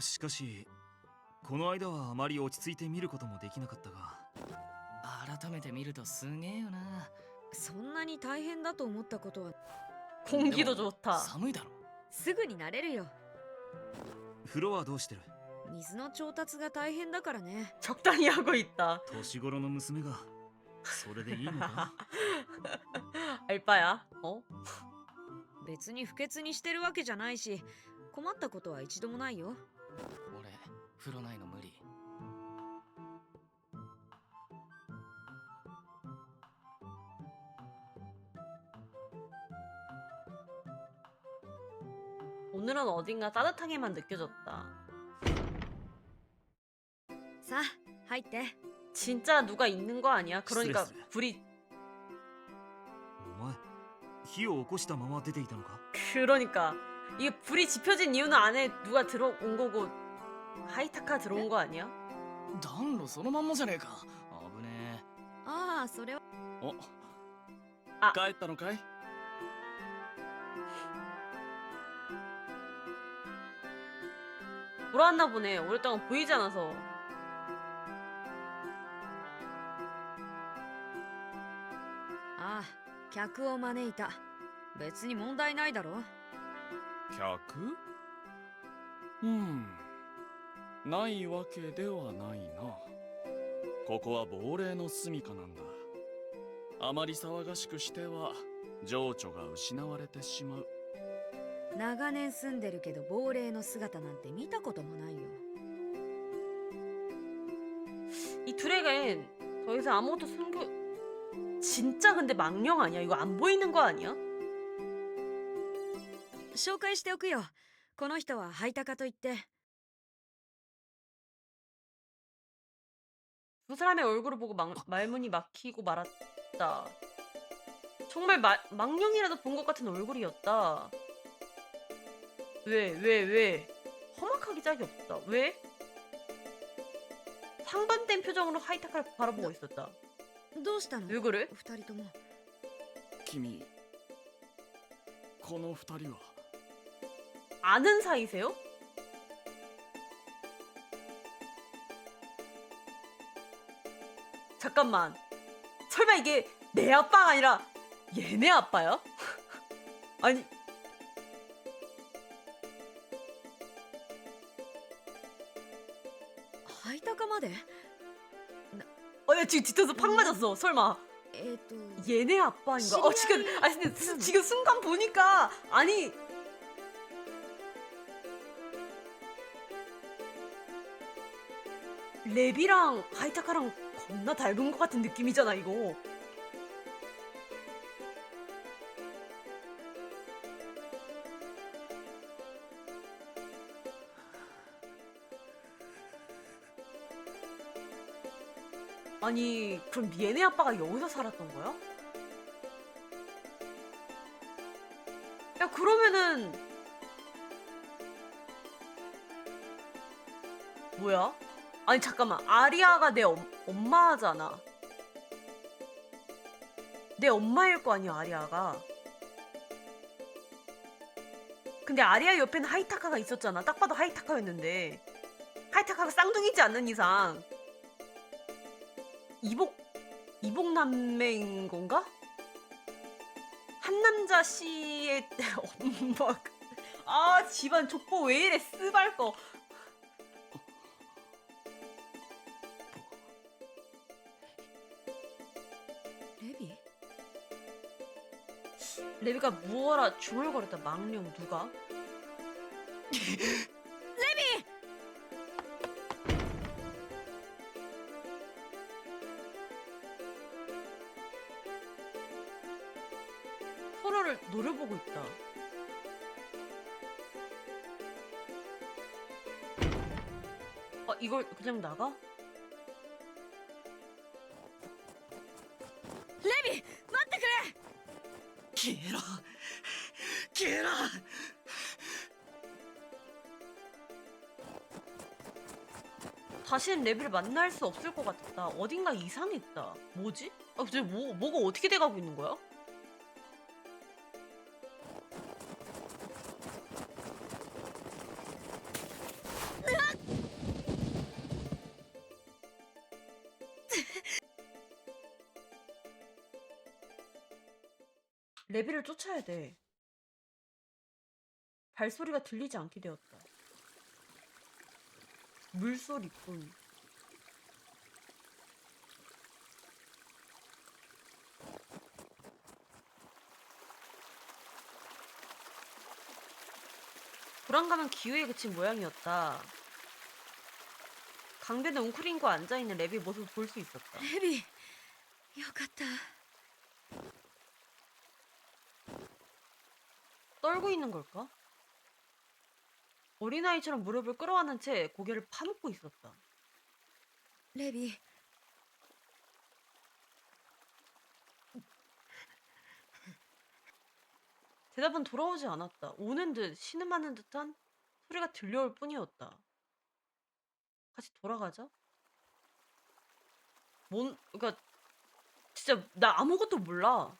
しかしこの間はあまり落ち着いて見ることもできなかったが、改めて見るとすげえよな。そんなに大変だと思ったことは 공기도 좋다. 寒いだろ。すぐに慣れるよ。風呂はどうしてる？水の調達が大変だからね。 적당히 하고 있다. 年頃の娘がそれでいいのか？ 알바야. 어? 別に不潔にしてるわけじゃないし、困ったことは一度もないよ。俺風呂ないの無理。 오늘은 어딘가 따뜻하게만 느껴졌다. さあ入って。 진짜 누가 있는 거 아니야? 그러니까 스트레스. 불이 お前火を起こしたまま出ていたのか？ 그러니까 이게 불이 지펴진 이유는 안에 누가 들어온 거고 하이타카 들어온 거 아니야? 暖炉そのまんまじゃねえか。危ねああ、それはえ。おあ帰ったのかい？ 돌아왔나 보네. 오랫동안 보이지 않아서. ああ、客を招いた。別に問題ないだろ。客？ないわけではないな。ここは亡霊の住処なんだ。あまり騒がしくしては情緒が失われてしまう。 長年住んでるけど亡霊の姿なんて見たこともないよ。 이 둘에겐 더 이상 아무것도 숨겨. 진짜 근데 망령 아니야? 이거 안 보이는 거 아니야? 紹介しておくよ。この人はハイタカといって。 두 사람의 얼굴을 보고 말문이 막히고 말았다. 정말 망령이라도 본 것 같은 얼굴이었다. 왜? 험악하기 짝이 없다. 왜? 상반된 표정으로 하이타카를 바라보고 있었다. どうしたの？ 왜 그래? 二人とも。君、この二人は 아는 사이세요? 잠깐만. 설마 이게 내 아빠가 아니라 얘네 아빠야? 아니 ハイタカまで？ 야 지금 뒤에서 팍 맞았어. 설마 と 얘네 아빠인가? 지금 아니 근데 지금 순간 보니까 아니 랩이랑 하이타카랑 겁나 닮은 것 같은 느낌이잖아 이거. 아니 그럼 얘네 아빠가 여기서 살았던 거야? 야 그러면은 뭐야? 아니 잠깐만 아리아가 내 엄마잖아. 내 엄마일 거 아니야 아리아가. 근데 아리아 옆에는 하이타카가 있었잖아. 딱 봐도 하이타카였는데 하이타카가 쌍둥이지 않는 이상 이복남매인 건가? 한남자 씨의 엄마. 아 집안 족보 왜 이래 쓰발 거. 레비? 레비가 무어라 중얼거렸다. 망령 누가? 서로를 노려보고 있다. 이걸 그냥 나가?レビ待ってくれ。消えろ消えろ。 다시는 레비를 만날 수 없을 것 같았다. 어딘가 이상했다. 뭐지? 아, 근데 뭐가 어떻게 돼가고 있는 거야? 레비를 쫓아야 돼. 발소리가 들리지 않게 되었다. 물소리뿐. 불안감은 기후에 그친 모양이었다. 강변에 웅크린고 앉아있는 레비 모습을 볼 수 있었다. レビよかった。 떨고 있는 걸까? 어린아이처럼 무릎을 끌어안은 채 고개를 파묻고 있었다. レビ 대답은 돌아오지 않았다. 오는 듯 신음하는 듯한 소리가 들려올 뿐이었다. 같이 돌아가자. 그러니까 진짜 나 아무것도 몰라.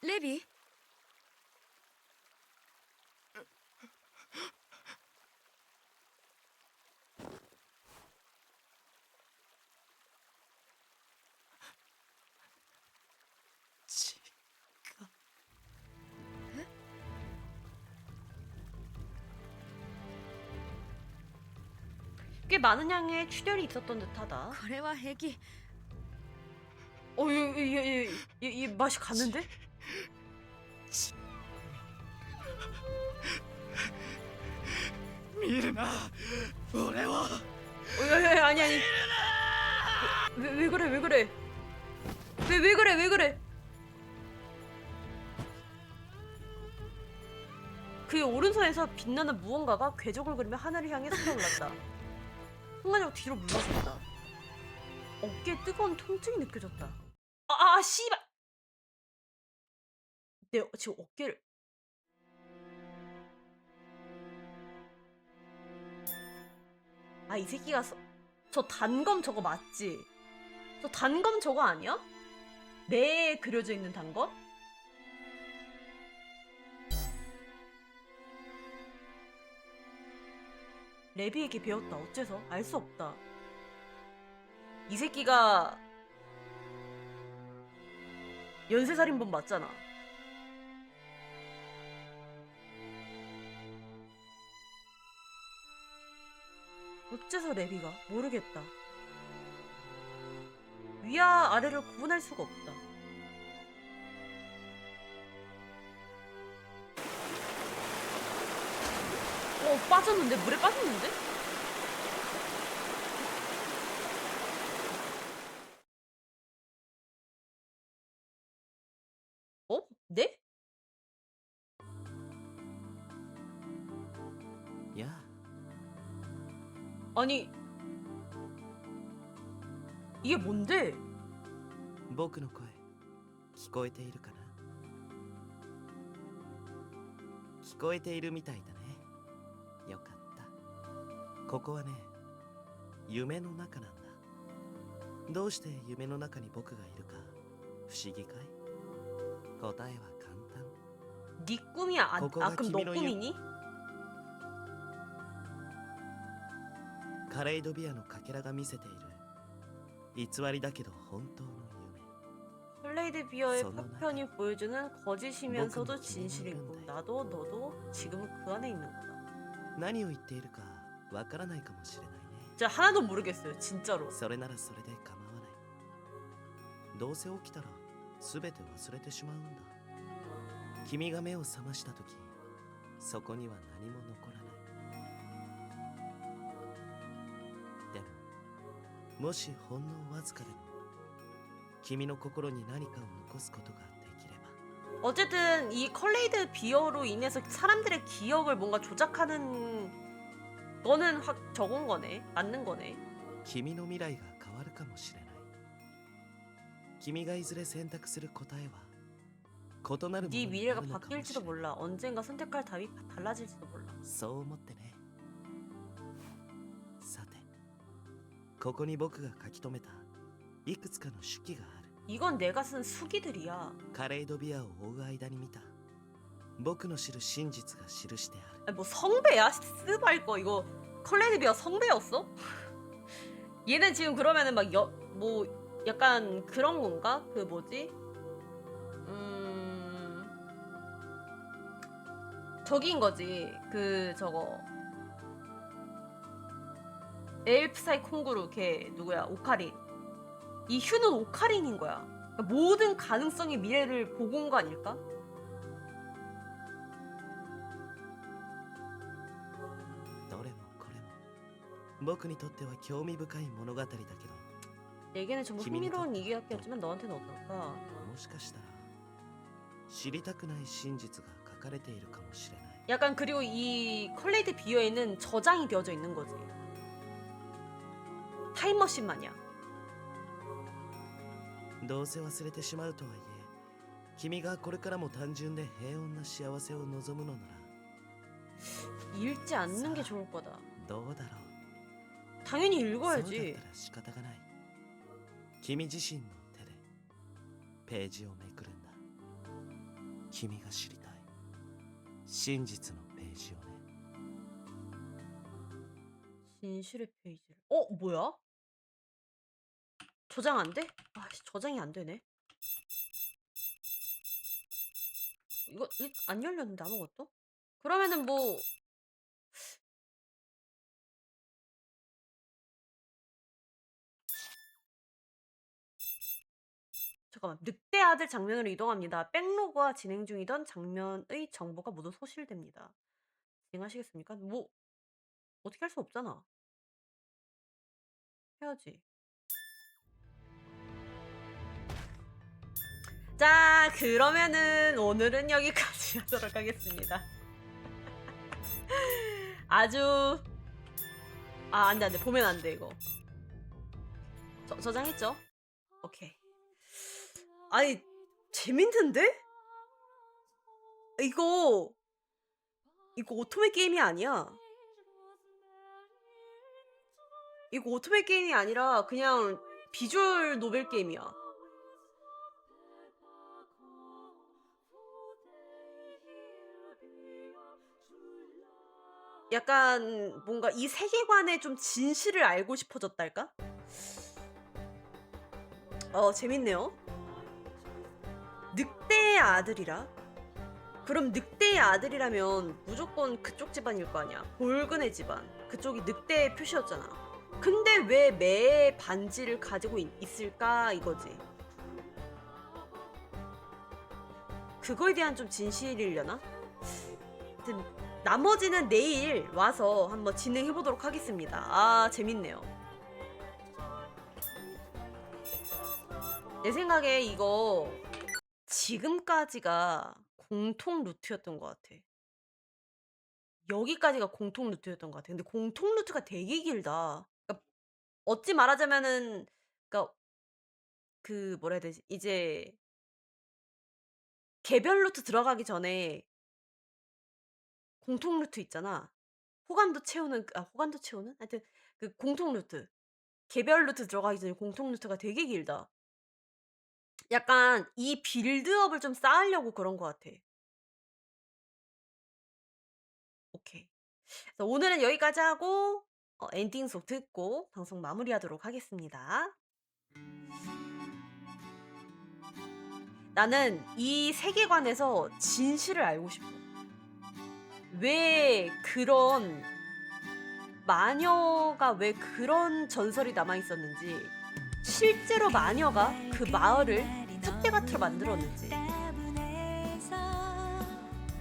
レビ 꽤 많은 양의 출혈이 있었던 듯하다. これは平気。 이 맛이 갔는데? 見るな俺を。 아니. 왜 그래? 왜 그래? 왜 그래? 그의 오른손에서 빛나는 무언가가 궤적을 그리며 하늘을 향해 솟아올랐다. 순간적으로 뒤로 물러섰다. 어깨에 뜨거운 통증이 느껴졌다. 씨발! 내 지금 어깨를... 이 새끼가 저 단검 저거 맞지? 저 단검 저거 아니야? 뇌에 그려져 있는 단검? 레비에게 배웠다. 어째서? 알 수 없다. 이 새끼가 연쇄살인범 맞잖아. 어째서 레비가? 모르겠다. 위와 아래를 구분할 수가 없다. 빠졌는데? 물에 빠졌는데? 네? 야 아니 이게 뭔데? 僕の声聞こえているかな。聞こえているみたいだね。よかった。ここはね、夢の中なんだ。どうして夢の中に僕がいるか不思議かい？答えは簡単。 네 꿈이야? 그거가 그럼 너 김이노 꿈이니? カレイドビアのかけらが見せている偽りだけど本当の夢。 플레이드 비어의 선언하다. 파편이 보여주는 거짓이면서도 먹은 진실인 꿈. 김이노인데. 나도 너도 지금은 그 안에 있는 거다. 何を言っているかわからないかもしれないね。 진짜 하나도 모르겠어요. 진짜로. それならそれで構わない。どうせ起きたら全て忘れてしまうんだ。君が目を覚ました時、そこには何も残らない。でも、もしほんのわずかでも君の心に何かを残すことができれば。 어쨌든 이 컬레이드 비어로 인해서 사람들의 기억을 뭔가 조작하는 너는 확 적은 거네. 맞는 거네. 君の未来が変わるかもしれない。君がいずれ選択する答えは異なるもの 네 にな 미래가 るのかもしれ 바뀔지도 ない。 몰라. 언젠가 선택할 답이 달라질지도 몰라. そう思ってね。さて、ここに僕が書き留めたいくつかの手記がある。 이건 내가 쓴 수기들이야. カレイドビアを追う間に見た僕の知る真実が記してある。 아니, 뭐 성배야? 스발 거 이거 컬레드비아 성배였어? 얘는 지금 그러면은 막 뭐 약간 그런 건가? 그 뭐지? 저기인 거지. 그 저거 엘프사이 콩구루 걔 누구야? 오카린. 이 휴는 오카린인 거야. 그러니까 모든 가능성의 미래를 보고 온 거 아닐까? どれもこれも僕にとっては興味深い物語だけど、 내게는 전부 흥미로운 이야기였지만 너한테는 어떨까? もしかしたら知りたくない真実が書かれているかもしれない。 약간 그리고 이 컬레이드 비어에는 저장이 되어져 있는 거지. 타임머신 마냥. どうせ忘れてしまうとはいえ、君がこれからも単純で平穏な幸せを望むのなら 읽지 않는 게 좋을 거다. どうだろう。 당연히 そうだっ 읽어야지. たら仕方がない。君自身の手でページをめくるんだ。君が知りたい真実のページをね。 진실의 페이지를. 뭐야? 저장 안 돼? 아씨, 저장이 안 되네. 이거 안 열렸는데 아무것도? 그러면은 뭐 잠깐만. 늑대 아들 장면으로 이동합니다. 백로그와 진행 중이던 장면의 정보가 모두 소실됩니다. 진행하시겠습니까? 뭐 어떻게 할 수 없잖아. 해야지. 자, 그러면은 오늘은 여기까지 하도록 하겠습니다. 아주 안 돼, 안 돼. 보면 안 돼, 이거. 저장했죠? 오케이. 아니, 재밌는데? 이거 오토메 게임이 아니야. 이거 오토메 게임이 아니라 그냥 비주얼 노벨 게임이야. 약간 뭔가 이 세계관의 좀 진실을 알고 싶어졌달까? 재밌네요. 늑대의 아들이라? 그럼 늑대의 아들이라면 무조건 그쪽 집안일 거 아니야. 볼근의 집안. 그쪽이 늑대의 표시였잖아. 근데 왜 매의 반지를 가지고 있을까 이거지. 그거에 대한 좀 진실이려나? 하여튼 나머지는 내일 와서 한번 진행해 보도록 하겠습니다. 아, 재밌네요. 내 생각에 이거 지금까지가 공통 루트였던 것 같아. 여기까지가 공통 루트였던 것 같아. 근데 공통 루트가 되게 길다. 그러니까 어찌 말하자면은, 그러니까 그 뭐라 해야 되지? 이제 개별 루트 들어가기 전에 공통 루트 있잖아. 호감도 채우는 호감도 채우는? 하여튼 그 공통 루트. 개별 루트 들어가기 전에 공통 루트가 되게 길다. 약간 이 빌드업을 좀 쌓으려고 그런 것 같아. 오케이. 그래서 오늘은 여기까지 하고 엔딩송 듣고 방송 마무리하도록 하겠습니다. 나는 이 세계관에서 진실을 알고 싶어. 왜 그런 마녀가 왜 그런 전설이 남아 있었는지, 실제로 마녀가 그 마을을 풋대밭으로 만들었는지,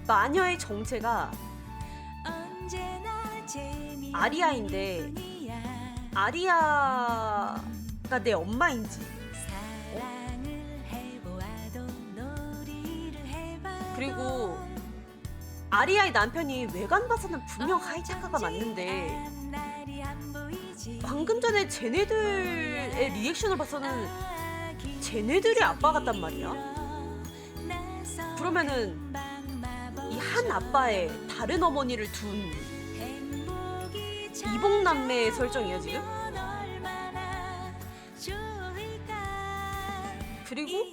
마녀의 정체가 아리아인데 아리아가 내 엄마인지, 그리고 아리아의 남편이 외관 봐서는 분명 하이타카가 맞는데 방금 전에 쟤네들의 리액션을 봐서는 쟤네들이 아빠 같단 말이야. 그러면은 이 한 아빠에 다른 어머니를 둔 이복남매의 설정이야 지금? 그리고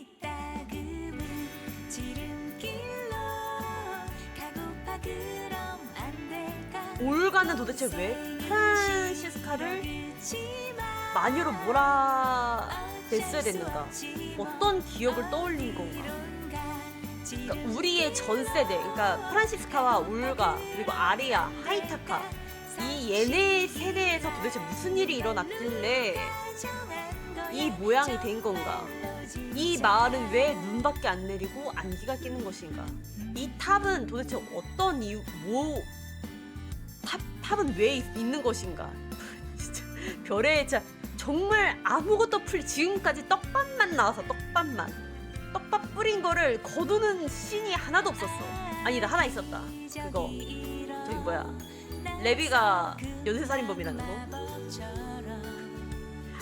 올가는 도대체 왜 프란시스카를 마녀로 몰아냈어야 됐는가? 어떤 기억을 떠올린 건가? 그러니까 우리의 전 세대, 그러니까 프란시스카와 올가 그리고 아리아, 하이타카 이 얘네 세대에서 도대체 무슨 일이 일어났길래 이 모양이 된 건가? 이 마을은 왜 눈밖에 안 내리고 안개가 끼는 것인가? 이 탑은 도대체 어떤 이유, 탑은 왜 있는 것인가? 진짜 별에 진짜 정말 아무것도 지금까지 떡밥만 나와서 떡밥 뿌린 거를 거두는 씬이 하나도 없었어. 아니다, 하나 있었다. 그거 저기 뭐야, 레비가 연쇄살인범이라는 거.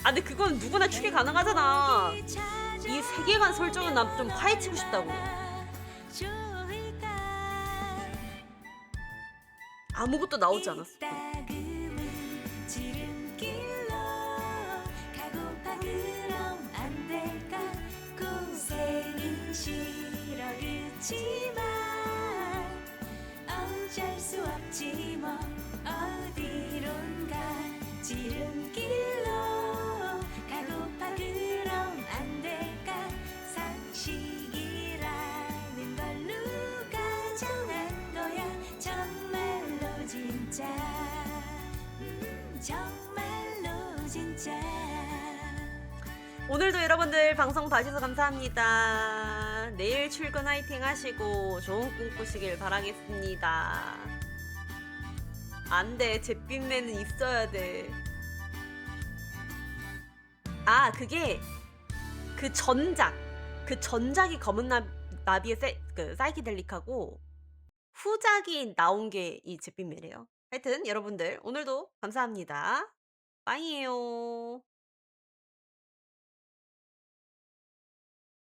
아 근데 그건 누구나 추계 가능하잖아. 이 세계관 설정은 난 좀 파헤치고 싶다고. 아무것도 나오지 않았어. 어쩔 수 없지 뭐 어디론가 지름길로 가고파 그럼 안 될까 상식이라는 걸 누가 정한 거야 정말로 진짜 정말로 진짜 오늘도 여러분들 방송 봐주셔서 감사합니다. 내일 출근 화이팅 하시고 좋은 꿈 꾸시길 바라겠습니다. 안 돼, 잿빛맨은 있어야 돼. 아, 그게 그 전작이 검은 나비의 사이키델릭하고 후작이 나온 게 이 잿빛맨이에요. 하여튼 여러분들 오늘도 감사합니다. 빠이에요.